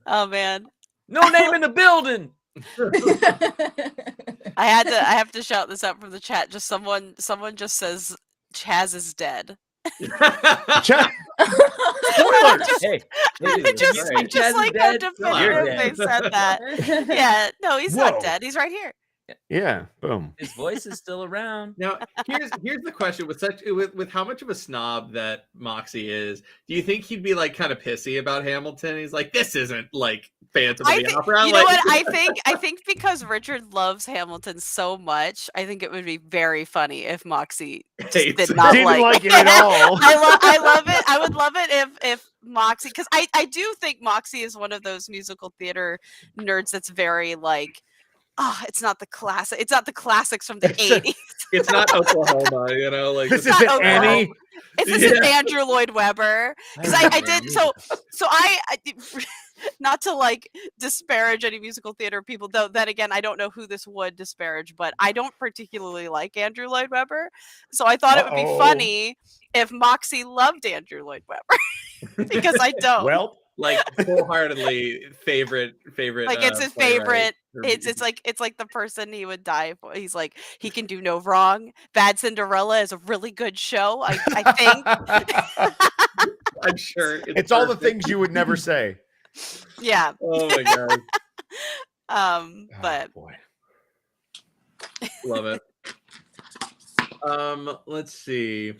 Oh man. No name in the building. I have to shout this out from the chat. Just someone just says Chaz is dead. Chat. Spoilers. Hey, Just right. just like how You're definitive dead. they said that. Yeah, no, he's Whoa. not dead. He's right here. Yeah. Boom. His voice is still around. Now, here's the question: with how much of a snob that Moxie is, do you think he'd be like kind of pissy about Hamilton? He's like, this isn't like Phantom of I the think Opera. you know Like, what I think because Richard loves Hamilton so much, I think it would be very funny if Moxie just Hates did it. not Didn't like it it. at all. I love it. I would love it if Moxie, because I do think Moxie is one of those musical theater nerds that's very like, oh, it's not the classics from the It's a- 80s. it's not Oklahoma, like This not isn't Oklahoma. Annie. This isn't Andrew Lloyd Webber. Because I did so I not to like disparage any musical theater people, though then again I don't know who this would disparage, but I don't particularly like Andrew Lloyd Webber. So I thought it would be Uh-oh. funny if Moxie loved Andrew Lloyd Webber. Because I don't. Well, like wholeheartedly favorite. Like it's his playwright. favorite. It's like the person he would die for. He's like, he can do no wrong. Bad Cinderella is a really good show. I think. I'm sure it's all the perfect. things you would never say. Yeah. Oh my god, But Oh, boy. love it. Let's see.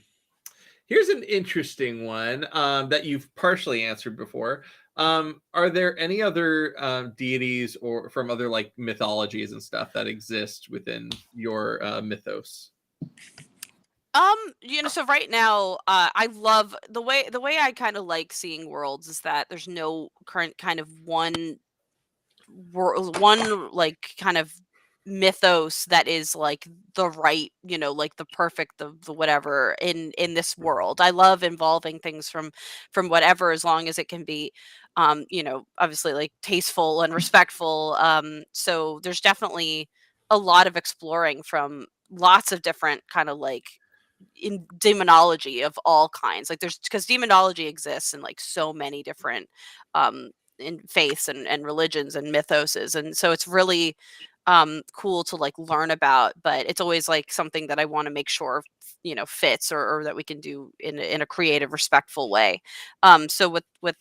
Here's an interesting one that you've partially answered before. Are there any other deities or from other like mythologies and stuff that exist within your mythos? so right now, I love the way I kind of like seeing worlds is that there's no current kind of one like kind of mythos that is like the right, like the perfect, the whatever in this world. I love involving things from whatever, as long as it can be obviously like tasteful and respectful. So there's definitely a lot of exploring from lots of different kind of like in demonology of all kinds. Like there's, because demonology exists in like so many different in faiths and religions and mythoses, and so it's really cool to like learn about, but it's always like something that I want to make sure fits, or that we can do in a creative, respectful way. So with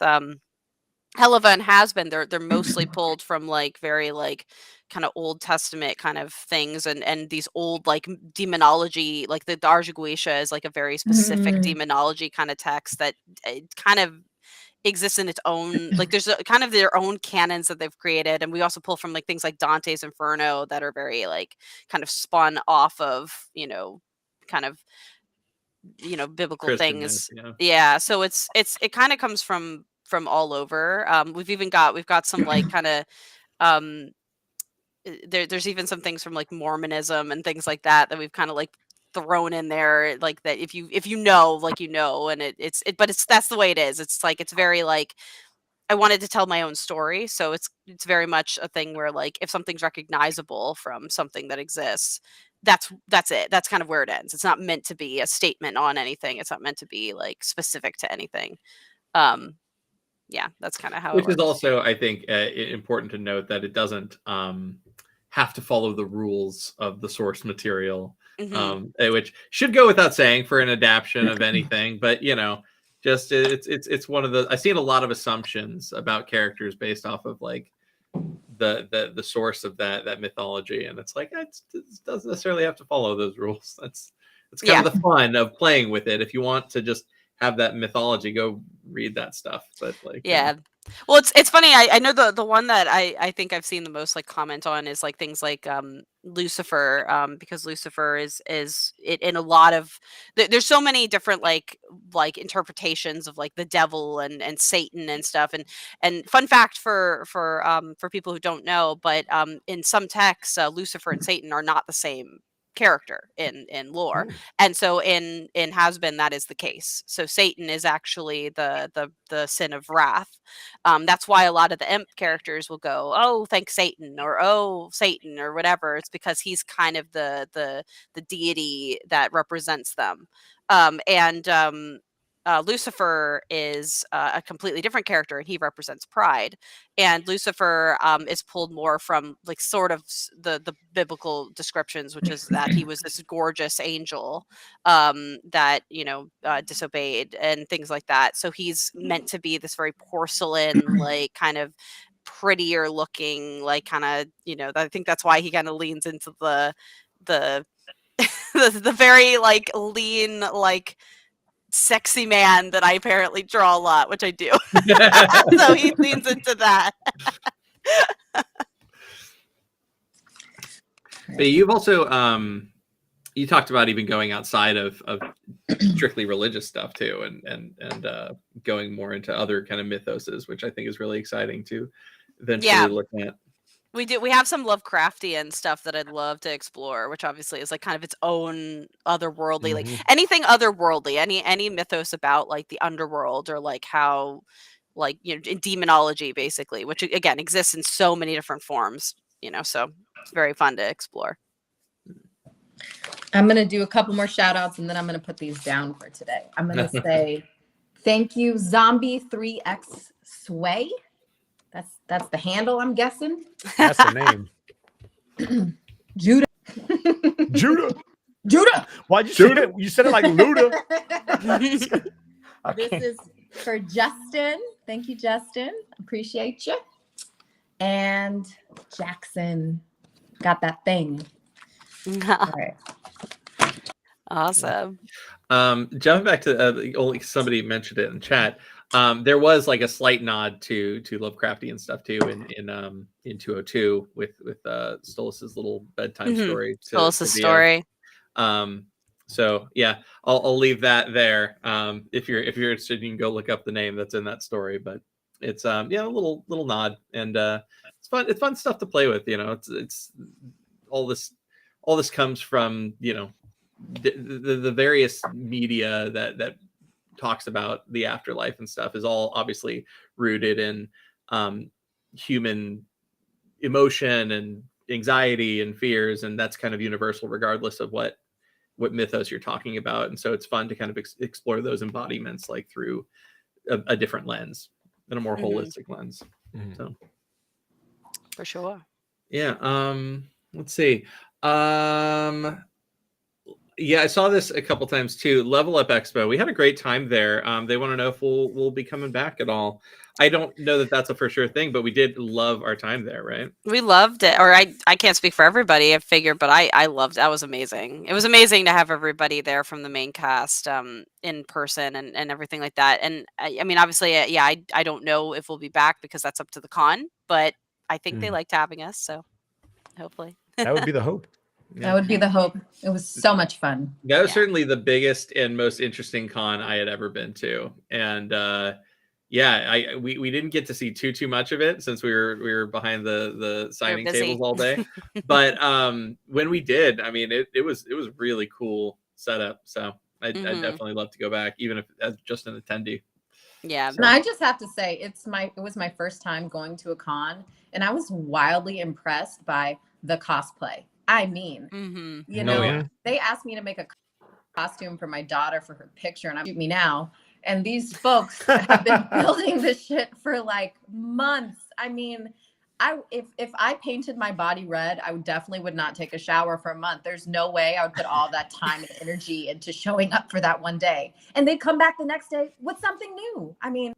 Helluva and Has Been, they're mostly pulled from like very like kind of Old Testament kind of things, and these old like demonology, like the Darjaguisha is like a very specific demonology kind of text that kind of exists in its own, like there's a kind of their own canons that they've created, and we also pull from like things like Dante's Inferno that are very like kind of spun off of kind of biblical Christian things. myth, Yeah, so it kind of comes from all over. We've got some like kind of um there's even some things from like Mormonism and things like that we've kind of like thrown in there, like that if you know, like and but it's that's the way it is. It's like it's very like I wanted to tell my own story, so it's very much a thing where like if something's recognizable from something that exists, that's it. That's kind of where it ends. It's not meant to be a statement on anything. It's not meant to be like specific to anything. Yeah, that's kind of how which it is works. also, I think, important to note that it doesn't have to follow the rules of the source material, which should go without saying for an adaptation of anything. But just it's one of the, I've seen a lot of assumptions about characters based off of like the source of that mythology, and it's like it doesn't necessarily have to follow those rules. That's It's kind of the fun of playing with it. If you want to just have that mythology, go read that stuff. But like, Yeah. Well, it's funny. I know the one that I think I've seen the most like comment on is like things like Lucifer, because Lucifer is it in a lot of there's so many different like interpretations of like the devil and Satan and stuff. And fun fact for people who don't know, but in some texts, Lucifer and Satan are not the same character in lore. And so in Has Been, that is the case. So Satan is actually the sin of wrath. That's why a lot of the imp characters will go, oh, thank Satan, or oh, Satan, or whatever. It's because he's kind of the deity that represents them. Lucifer is a completely different character, and he represents pride. And Lucifer is pulled more from like sort of the biblical descriptions, which is that he was this gorgeous angel that disobeyed and things like that. So he's meant to be this very porcelain, like kind of prettier looking, like kind of I think that's why he kind of leans into the the very like lean like sexy man that I apparently draw a lot, which I do. So he leans into that. But you've also you talked about even going outside of strictly religious stuff too, and going more into other kind of mythoses, which I think is really exciting to eventually look at. We have some Lovecraftian stuff that I'd love to explore, which obviously is like kind of its own otherworldly, like anything otherworldly, any mythos about like the underworld or like how like in demonology basically, which again exists in so many different forms, so it's very fun to explore. I'm going to do a couple more shout outs and then I'm going to put these down for today. I'm going to say thank you, Zombie 3X Sway. That's the handle, I'm guessing. That's the name. Judah. Judah. Why'd you say it? You said it like Luda. This is for Justin. Thank you, Justin. Appreciate you. And Jackson got that thing. All right. Awesome. Jumping back to only somebody mentioned it in chat. There was like a slight nod to Lovecraftian stuff too in 202 with Stolas's little bedtime story. Stolas's story. So yeah, I'll leave that there. If you're interested, you can go look up the name that's in that story. But it's a little nod, and it's fun. It's fun stuff to play with. It's all this comes from the various media that talks about the afterlife and stuff is all obviously rooted in human emotion and anxiety and fears, and that's kind of universal regardless of what mythos you're talking about. And so it's fun to kind of explore those embodiments like through a different lens and a more holistic lens. So for sure. Yeah. Let's see. Yeah, I saw this a couple times too. Level Up Expo. We had a great time there. They want to know if we'll be coming back at all. I don't know that that's a for sure thing, but we did love our time there, right? We loved it. Or I can't speak for everybody, I figure, but I loved it. That was amazing. It was amazing to have everybody there from the main cast in person and everything like that. And I mean, obviously, I don't know if we'll be back because that's up to the con, but I think they liked having us. So hopefully. That would be the hope. That would be the hope. It was so much fun. That was certainly the biggest and most interesting con I had ever been to. And we didn't get to see too much of it since we were behind the signing tables all day. But when we did, I mean, it was really cool setup. So I'd definitely love to go back, even if as just an attendee. Yeah. So. And I just have to say it was my first time going to a con, and I was wildly impressed by the cosplay. I mean, they asked me to make a costume for my daughter for her picture, and I'm shoot me now. And these folks have been building this shit for like months. I mean, if I painted my body red, I definitely would not take a shower for a month. There's no way I would put all that time and energy into showing up for that one day. And they'd come back the next day with something new. I mean,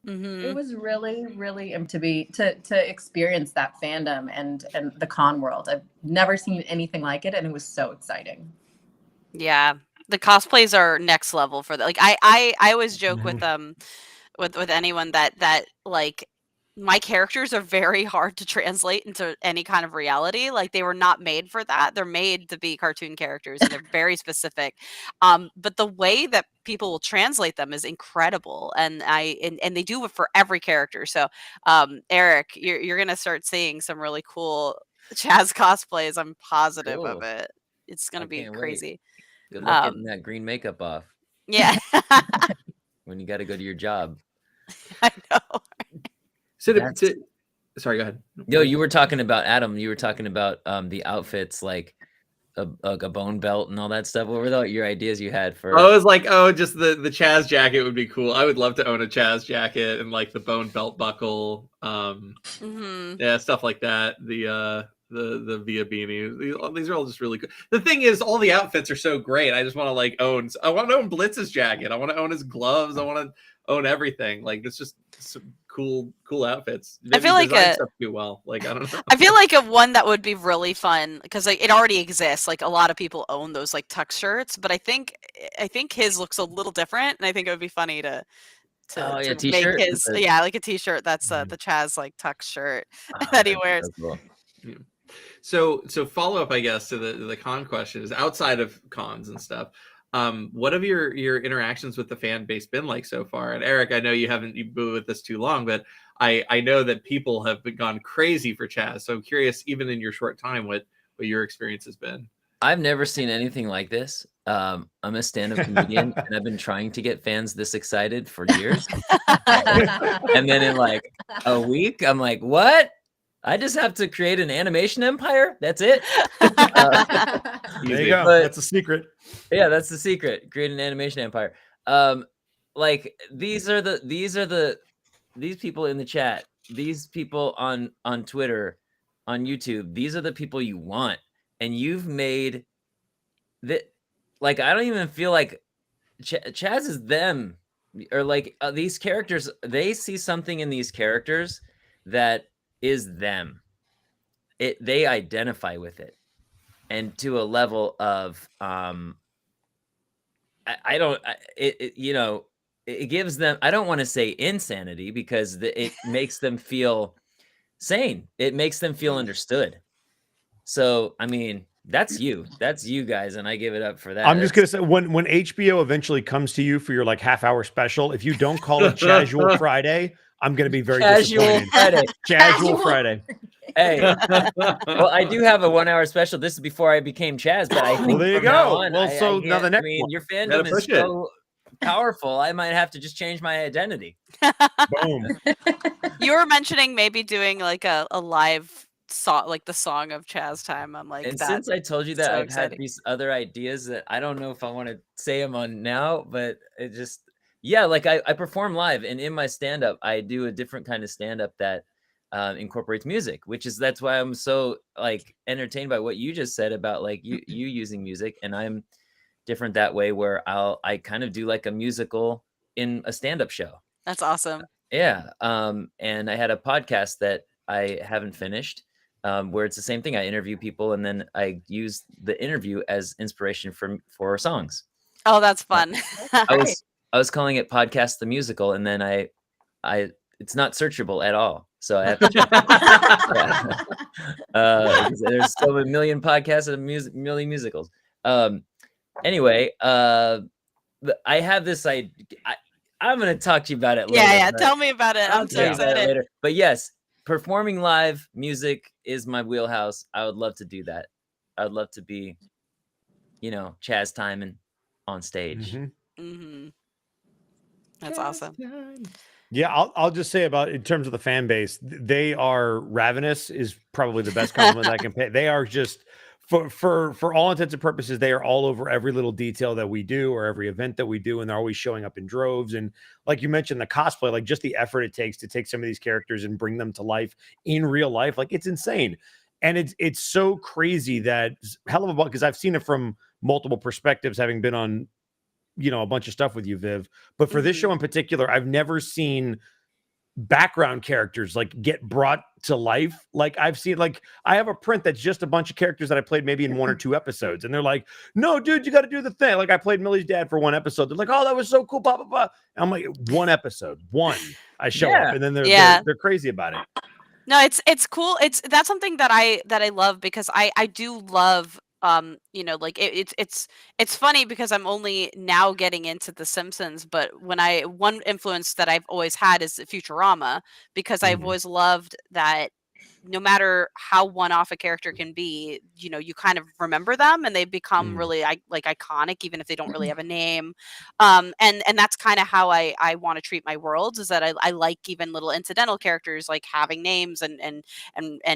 it was really, really to experience that fandom and the con world. I've never seen anything like it, and it was so exciting. Yeah, The cosplays are next level for that. Like I always joke Mhm. with anyone that like my characters are very hard to translate into any kind of reality. Like they were not made for that. They're made to be cartoon characters and they're very specific. But the way that people will translate them is incredible. And they do it for every character. So Eric, you're gonna start seeing some really cool Chaz cosplays. I'm positive of Cool. it. It's gonna I be can't wait. crazy. Good luck getting Um that green makeup off yeah. when you got to go to your job. I know. So That's sorry, go ahead. no, you were talking about Adam. You were talking about the outfits like a bone belt and all that stuff. What were your ideas you had for? I was like, oh, just the Chaz jacket would be cool. I would love to own a Chaz jacket and like the bone belt buckle. Mhm. Yeah, stuff like that. The Via beanie. These are all just really good. The thing is, all the outfits are so great. I just want to like own. I want to own Blitz's jacket. I want to own his gloves. I want to own everything. Like it's just some cool outfits. I feel like design a stuff too well. Like I don't know. I feel like a one that would be really fun because like it already exists. Like a lot of people own those like tux shirts, but I think his looks a little different, and I think it would be funny to Oh yeah, make t-shirt. his yeah like a t-shirt that's Mhm. the Chaz like tux shirt Ah, that he that's wears. so cool. Yeah. So follow up, I guess, to the con question is outside of cons and stuff. What have your interactions with the fan base been like so far? And Eric, I know you've been with this too long, but I know that people have gone crazy for Chaz. So I'm curious, even in your short time, what your experience has been. I've never seen anything like this. I'm a stand-up comedian, and I've been trying to get fans this excited for years. And then in like a week, I'm like, what? I just have to create an animation empire? That's it? There you go. But- That's a secret. Yeah, that's the secret. Create an animation empire. Like these people in the chat, these people on Twitter, on YouTube, these are the people you want. And you've made that, like, I don't even feel like Chaz is them, or like these characters, they see something in these characters that is them. They identify with it, and to a level of it gives them, I don't want to say insanity, because it makes them feel sane. It makes them feel understood. So, I mean, that's you guys. And I give it up for that. I'm just gonna say when HBO eventually comes to you for your like half-hour special, if you don't call it Casual Friday, I'm gonna be very Casual disappointed. Friday. Casual Friday. Hey, well, I do have a 1 hour special. This is before I became Chaz, but I think Well, there you from now go. on, Well, so now the next I mean, one. your Gotta fandom is push it. so powerful. I might have to just change my identity. Boom. You were mentioning maybe doing like a live song, like the song of Chaz time. I'm like And that. since I told you that, so I've exciting. had these other ideas that I don't know if I want to say them on now, but it just, yeah, like I perform live, and in my stand-up, I do a different kind of stand-up that incorporates music, that's why I'm so like entertained by what you just said about like you using music. And I'm different that way, where I kind of do like a musical in a stand-up show. That's awesome. Yeah. And I had a podcast that I haven't finished, where it's the same thing. I interview people, and then I use the interview as inspiration for songs. Oh, that's fun. I was calling it Podcast the Musical, and then I it's not searchable at all. So I have to check. There's so a million podcasts and million musicals. Anyway, I have this idea. I'm going to talk to you about it later. Yeah. Tell me about it. I'm so excited. Later. But yes, performing live music is my wheelhouse. I would love to do that. I would love to be, Chaz Timon on stage. Mm-hmm. Mm-hmm. That's awesome. Yeah, I'll just say about in terms of the fan base, they are ravenous is probably the best compliment I can pay. They are just for all intents and purposes, they are all over every little detail that we do or every event that we do, and they're always showing up in droves. And like you mentioned, the cosplay, like just the effort it takes to take some of these characters and bring them to life in real life, like it's insane. And it's so crazy that Helluva, because I've seen it from multiple perspectives, having been on a bunch of stuff with you, Viv. But for this show in particular, I've never seen background characters like get brought to life. Like I've seen, like I have a print that's just a bunch of characters that I played maybe in 1 or 2 episodes, and they're like, "No, dude, you got to do the thing." Like I played Millie's dad for 1 episode. They're like, "Oh, that was so cool." Blah blah blah. And I'm like, 1 episode, one. I show up, and then they're crazy about it. No, it's cool. That's something that I love, because I do love, you know, like it's funny because I'm only now getting into The Simpsons, but one influence that I've always had is Futurama, because I've always loved that no matter how one-off a character can be, you know, you kind of remember them and they become really like iconic, even if they don't really have a name. And that's kind of how I want to treat my worlds, is that I like even little incidental characters like having names and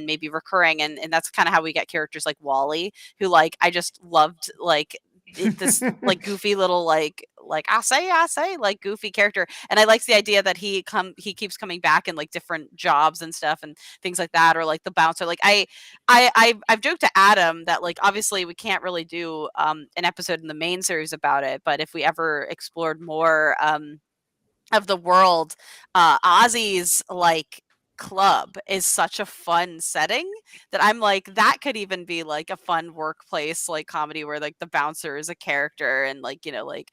maybe recurring, and that's kind of how we get characters like Wally, who like I just loved, like this like goofy little like I say like goofy character, and I liked the idea that he keeps coming back in like different jobs and stuff and things like that, or like the bouncer. Like I've joked to Adam that like obviously we can't really do an episode in the main series about it, but if we ever explored more of the world, Ozzy's like club is such a fun setting that I'm like, that could even be like a fun workplace like comedy where like the bouncer is a character, and like, you know, like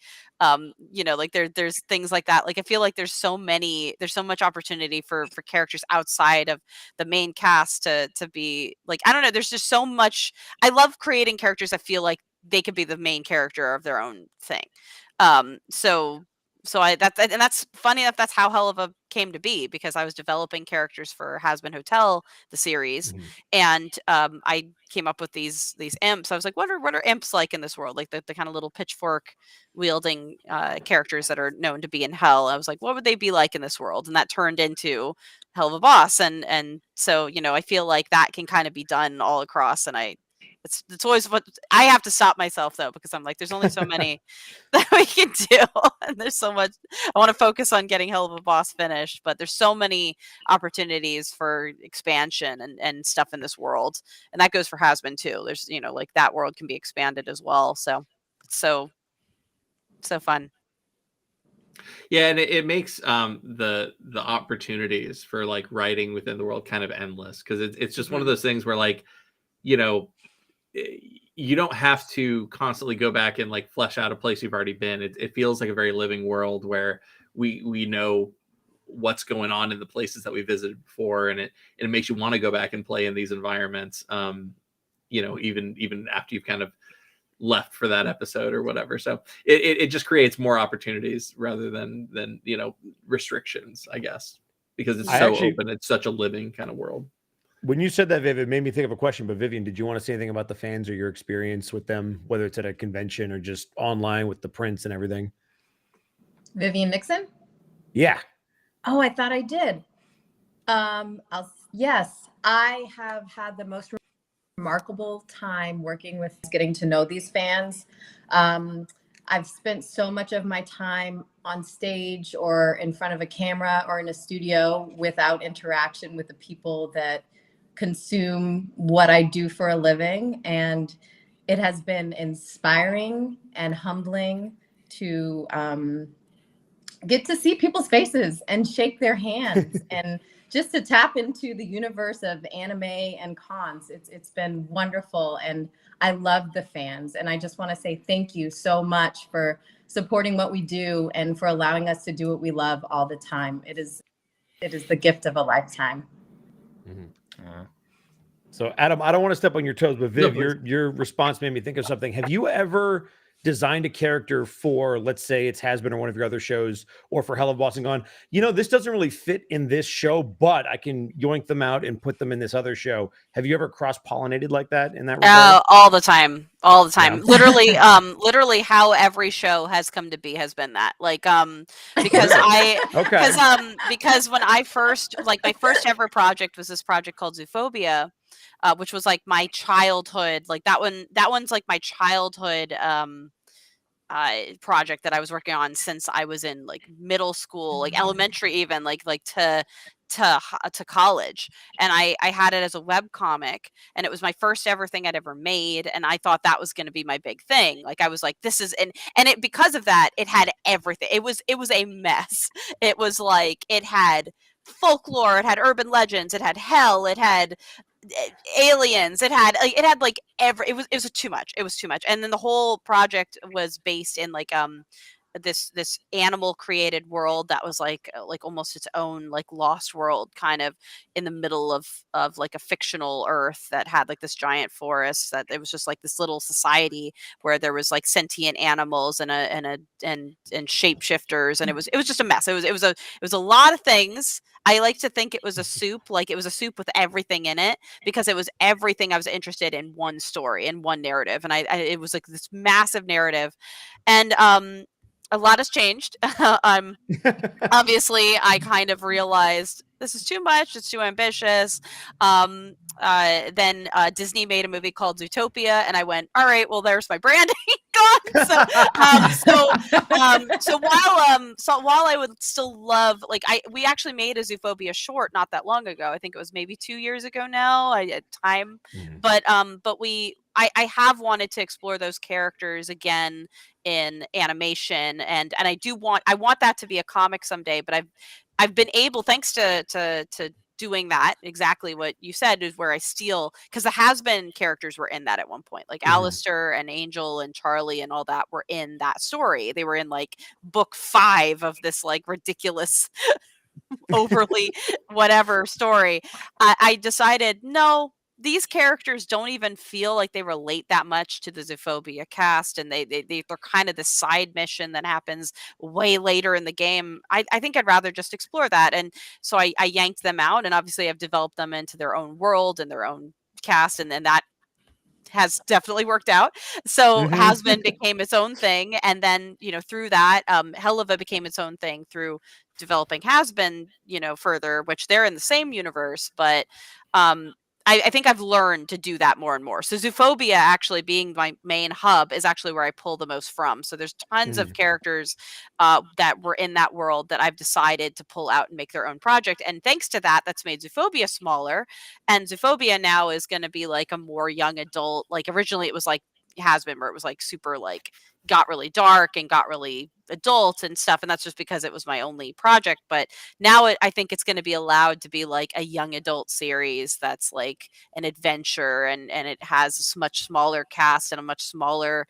there's things like that. Like I feel like there's so much opportunity for characters outside of the main cast to be like, I don't know, there's just so much. I love creating characters that feel like they could be the main character of their own thing. So that's funny enough. That's how Helluva came to be, because I was developing characters for Has Been Hotel, the series, and I came up with these imps. I was like, what are imps like in this world? Like the kind of little pitchfork wielding characters that are known to be in hell. I was like, what would they be like in this world? And that turned into Helluva Boss, and so, you know, I feel like that can kind of be done all across, and it's always what I have to stop myself though, because I'm like, there's only so many that we can do, and there's so much. I want to focus on getting Helluva Boss finished, but there's so many opportunities for expansion and stuff in this world, and that goes for Has Been too. There's, you know, like that world can be expanded as well. So it's so fun. Yeah, and it makes the opportunities for like writing within the world kind of endless, because it's just one of those things where, like, you know, you don't have to constantly go back and like flesh out a place you've already been. It feels like a very living world where we know what's going on in the places that we visited before, and it makes you want to go back and play in these environments. You know, even after you've kind of left for that episode or whatever. So it just creates more opportunities rather than you know, restrictions, I guess, because it's open. It's such a living kind of world. When you said that, Viv, it made me think of a question. But Vivian, did you want to say anything about the fans or your experience with them, whether it's at a convention or just online with the prints and everything? Vivian Nixon? Yeah. Oh, I thought I did. Yes, I have had the most remarkable time working with, getting to know these fans. I've spent so much of my time on stage or in front of a camera or in a studio without interaction with the people that consume what I do for a living. And it has been inspiring and humbling to get to see people's faces and shake their hands and just to tap into the universe of anime and cons. It's been wonderful, and I love the fans. And I just want to say thank you so much for supporting what we do and for allowing us to do what we love all the time. It is the gift of a lifetime. So Adam, I don't want to step on your toes, but Viv, your response made me think of something. Have you ever designed a character for, let's say it's Has Been or one of your other shows, or for Helluva Boss, and gone, you know, this doesn't really fit in this show, but I can yoink them out and put them in this other show? Have you ever cross-pollinated like that in that regard? All the time. Yeah. Literally how every show has come to be has been that. Like, because because when I first, like, my first ever project was this project called Zoophobia, which was like my childhood, like that one's like my childhood project that I was working on since I was in like middle school, like elementary, even like to college. And I had it as a web comic, and it was my first ever thing I'd ever made, and I thought that was going to be my big thing. Like I was like, this is, and it, because of that, it had everything. It was a mess. It was like, it had folklore, it had urban legends, it had hell, it had aliens, it had like it was too much. It was too much. And then the whole project was based in like this animal created world that was like almost its own like lost world, kind of in the middle of like a fictional earth that had like this giant forest, that it was just like this little society where there was like sentient animals and shapeshifters, and it was just a mess. It was a lot of things. I like to think it was a soup, like it was a soup with everything in it, because it was everything I was interested in one story and one narrative, and it was like this massive narrative. And a lot has changed. Obviously, I kind of realized this is too much. It's too ambitious. Then Disney made a movie called Zootopia, and I went, all right, well, there's my branding gone. So while I would still love, like, we actually made a Zoophobia short not that long ago. I think it was maybe 2 years ago now. Time, but I have wanted to explore those characters again in animation, and I want that to be a comic someday. But I've been able, thanks to doing that, exactly what you said, is where I steal, because the has-been characters were in that at one point, like Alistair and Angel and Charlie and all that were in that story. They were in like book 5 of this like ridiculous overly whatever story. I decided, no, these characters don't even feel like they relate that much to the Zoophobia cast, and they're kind of the side mission that happens way later in the game. I think I'd rather just explore that, and so I yanked them out, and obviously I've developed them into their own world and their own cast, and then that has definitely worked out. So Has-Been became its own thing, and then through that, Helluva became its own thing through developing Has-Been further, which they're in the same universe, but I think I've learned to do that more and more. So Zoophobia actually being my main hub is actually where I pull the most from. So there's tons of characters that were in that world that I've decided to pull out and make their own project. And thanks to that, that's made Zoophobia smaller. And Zoophobia now is going to be like a more young adult. Like originally it was like Has-Been, where it was like super like got really dark and got really adult and stuff, and that's just because it was my only project. But now I think it's going to be allowed to be like a young adult series that's like an adventure, and it has a much smaller cast and a much smaller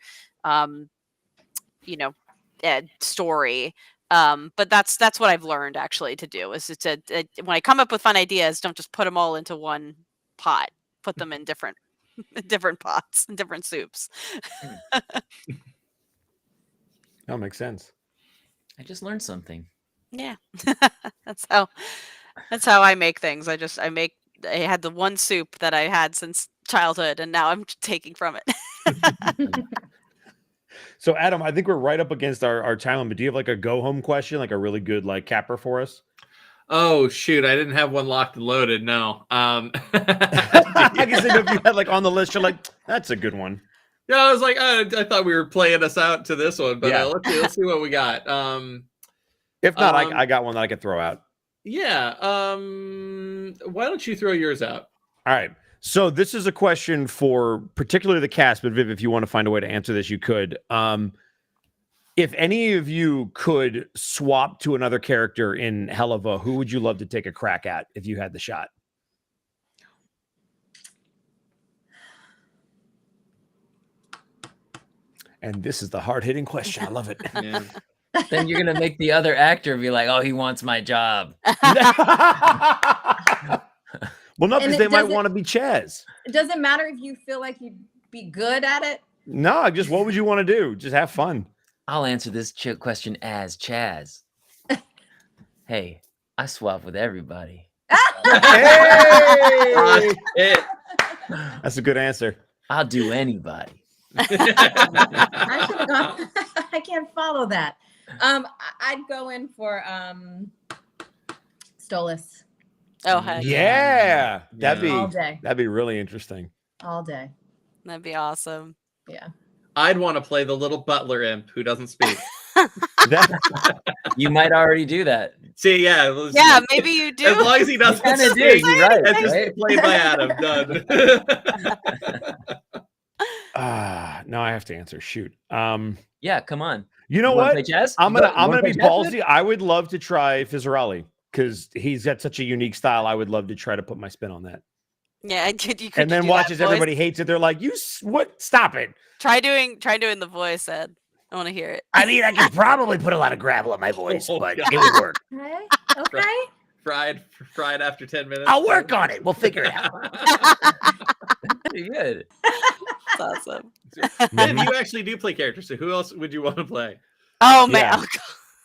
story. But that's what I've learned actually to do, is when I come up with fun ideas, don't just put them all into one pot, put them in different pots and different soups. That makes sense. I just learned something. Yeah. that's how I make things. I had the one soup that I had since childhood, and now I'm taking from it. So Adam, I think we're right up against our time limit. Do you have like a go home question, like a really good like capper for us? Oh shoot, I didn't have one locked and loaded. No. I guess if you had like on the list, you're like, that's a good one. Yeah, I was like, I thought we were playing us out to this one, but Yeah. let's see what we got. If not, I got one that I could throw out. Yeah. Why don't you throw yours out? All right. So this is a question for particularly the cast, but Viv, if you want to find a way to answer this, you could. If any of you could swap to another character in Helluva, who would you love to take a crack at if you had the shot? And this is the hard-hitting question. I love it. Yeah. Then you're gonna make the other actor be like, "Oh, he wants my job." Well, no, because And they it might doesn't- want to be Chaz. It doesn't matter if you feel like you'd be good at it. No, just what would you want to do? Just have fun. I'll answer this question as Chaz. Hey, I swap with everybody. Hey! It. That's a good answer. I'll do anybody. I should have gone. I can't follow that. I'd go in for Stolas Oh, heck. Yeah, all day, that'd be really interesting. all day. That'd be awesome. Yeah. I'd want to play the little butler imp who doesn't speak. You might already do that. See, yeah. Listen, Yeah, maybe you do. as long as he doesn't Kind of do. speak, You're right. it's just Right? played by Adam. Done. No, I have to answer. Shoot. Yeah, come on. You know You wanna what? play Chaz? I'm You gonna wanna be play Chaz, ballsy. I would love to try Fizzarali. because he's got such a unique style. I would love to try to put my spin on that. Yeah, and could you And then do that watches voice? everybody hates it. They're like, what? Stop it. Try doing the voice, Ed. I want to hear it. I mean, I could probably put a lot of gravel in my voice, Oh, but God. it would work. Okay. Fried after 10 minutes. I'll work on it. We'll figure it out. Pretty good. That's awesome. And you actually do play characters, so who else would you want to play? Oh man. Yeah. Oh, God.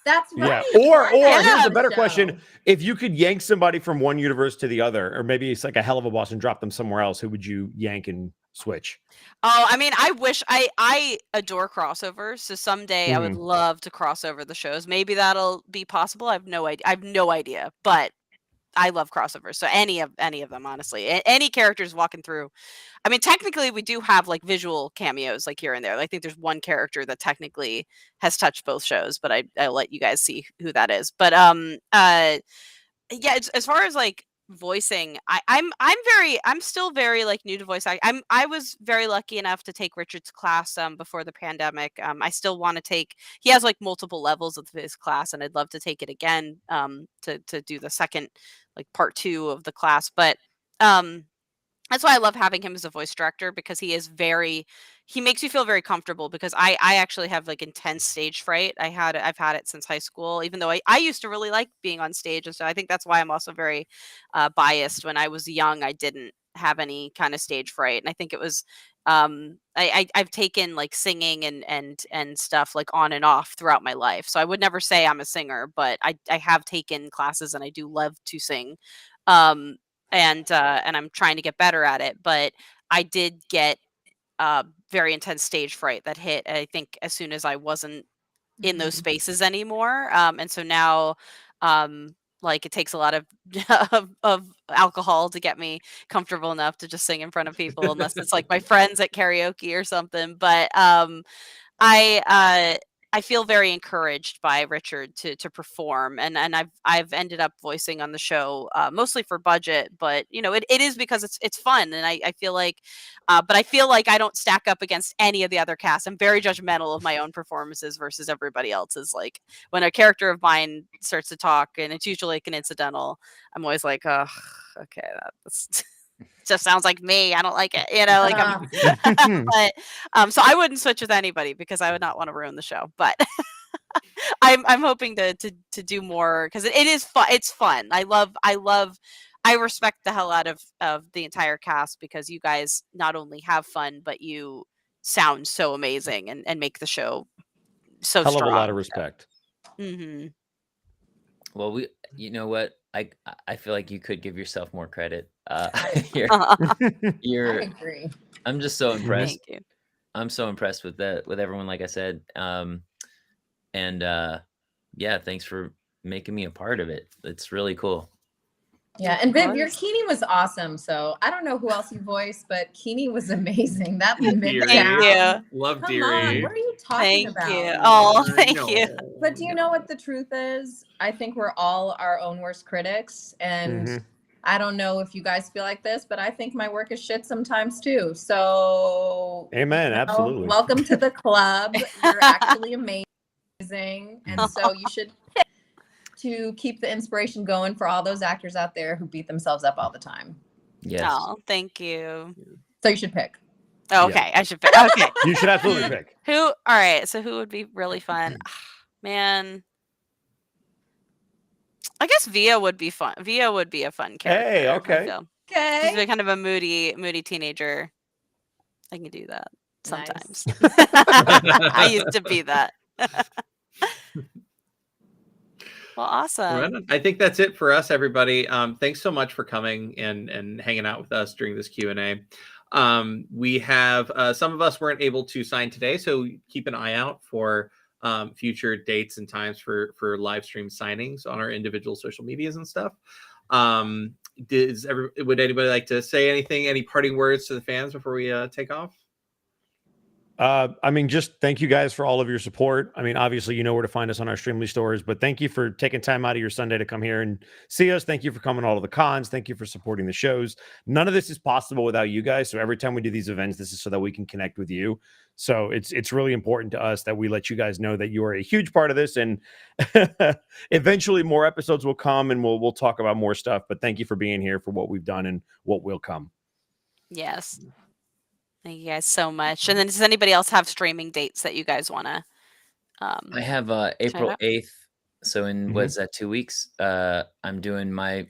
That's Yeah. right. Or Yeah, here's the a better show. question. If you could yank somebody from one universe to the other, or maybe it's like a Helluva boss and drop them somewhere else, who would you yank and switch? Oh, I mean, I wish I adore crossovers. So someday I would Mhm. love to cross over the shows. Maybe that'll be possible. I have no idea. But I love crossovers. So any of them, honestly. Any characters walking through. I mean, technically we do have like visual cameos like here and there. I think there's one character that technically has touched both shows, but I'll let you guys see who that is. But yeah, as far as like voicing, I'm still very like new to voice acting. I was very lucky enough to take Richard's class before the pandemic. I still want to take. He has like multiple levels of his class, and I'd love to take it again to do the second like part 2 of the class. But that's why I love having him as a voice director, because he makes you feel very comfortable, because I actually have like intense stage fright. I've had it since high school, even though I used to really like being on stage. And so I think that's why I'm also very biased. When I was young, I didn't have any kind of stage fright. And I think it was I've taken like singing and stuff like on and off throughout my life. So I would never say I'm a singer, but I have taken classes and I do love to sing. Um and I'm trying to get better at it. But I did get very intense stage fright that hit, I think, as soon as I wasn't in those spaces anymore. And so now, like, it takes a lot of of alcohol to get me comfortable enough to just sing in front of people, unless it's like my friends at karaoke or something. But I I feel very encouraged by Richard to perform, and I've ended up voicing on the show mostly for budget, but it is because it's fun, and I feel like, but I feel like I don't stack up against any of the other cast. I'm very judgmental of my own performances versus everybody else's. Like when a character of mine starts to talk, and it's usually like an incidental, I'm always like, oh, okay, that's just sounds like me. I don't like it, like but so I wouldn't switch with anybody because I would not want to ruin the show. But I'm hoping to do more, because it is fun. It's fun. I respect the hell out of the entire cast, because you guys not only have fun, but you sound so amazing and make the show so Hell of strong. a lot of respect. Mm-hmm. Well, you know what? I feel like you could give yourself more credit. You're, I you're. agree. I'm just so impressed. Thank you. I'm so impressed with everyone, like I said. And yeah, thanks for making me a part of it. It's really cool. Yeah, and Viv, your Keeney was awesome. So I don't know who else you voiced, but Keeney was amazing. That Deary. Thank you. Love Come Deary. on, what are you talking Thank about? you. Oh, thank No, you. But do you know what the truth is? I think we're all our own worst critics. And Mhm. I don't know if you guys feel like this, but I think my work is shit sometimes too. So Amen. Absolutely. welcome to the club. You're actually amazing. And so you should pick to keep the inspiration going for all those actors out there who beat themselves up all the time. Yes. Oh, thank you. So you should pick. Oh, okay, I should pick. Okay. You should absolutely pick. Who? All right. So who would be really fun? Man, I guess Via would be fun. Via would be a fun character. Hey, I okay. feel. Okay. She's kind of a moody teenager. I can do that sometimes. Nice. I used to be that. Well, awesome. Right. I think that's it for us, everybody. Thanks so much for coming and hanging out with us during this Q&A. We have some of us weren't able to sign today, so keep an eye out for future dates and times for live stream signings on our individual social medias and stuff. Would anybody like to say anything, any parting words to the fans before we take off? I mean, just thank you guys for all of your support. I mean, obviously, you know where to find us on our Streamly stores, but thank you for taking time out of your Sunday to come here and see us. Thank you for coming to all of the cons. Thank you for supporting the shows. None of this is possible without you guys. So every time we do these events, this is so that we can connect with you. So it's really important to us that we let you guys know that you are a huge part of this. And eventually more episodes will come and we'll talk about more stuff. But thank you for being here for what we've done and what will come. Yes. Thank you guys so much. And then does anybody else have streaming dates that you guys want to I have April out? 8th. So in Mhm. what's that, 2 weeks? I'm doing my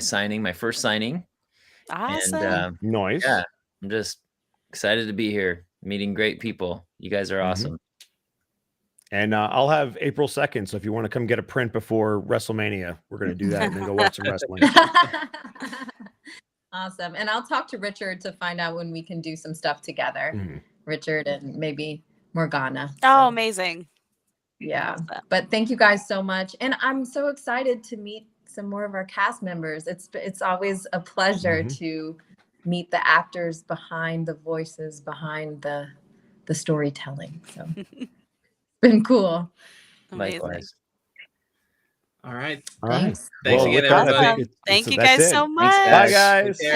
signing, my first signing. Awesome. And Nice. yeah, I'm just excited to be here, meeting great people. You guys are Mhm. awesome. And I'll have April 2nd. So if you want to come get a print before WrestleMania, we're going to do that and then go watch some wrestling. Awesome. And I'll talk to Richard to find out when we can do some stuff together. Mhm. Richard and maybe Morgana. Oh, So, amazing. yeah. Love that. But thank you guys so much. And I'm so excited to meet some more of our cast members. It's always a pleasure Mhm. to meet the actors behind the voices, behind the storytelling. So it's been cool. Amazing. Likewise. All right. All right. Thanks. Thanks Well, again, with that, I everybody. think Thank you that's guys it. so much. Thanks, Bye, guys. guys. Take care.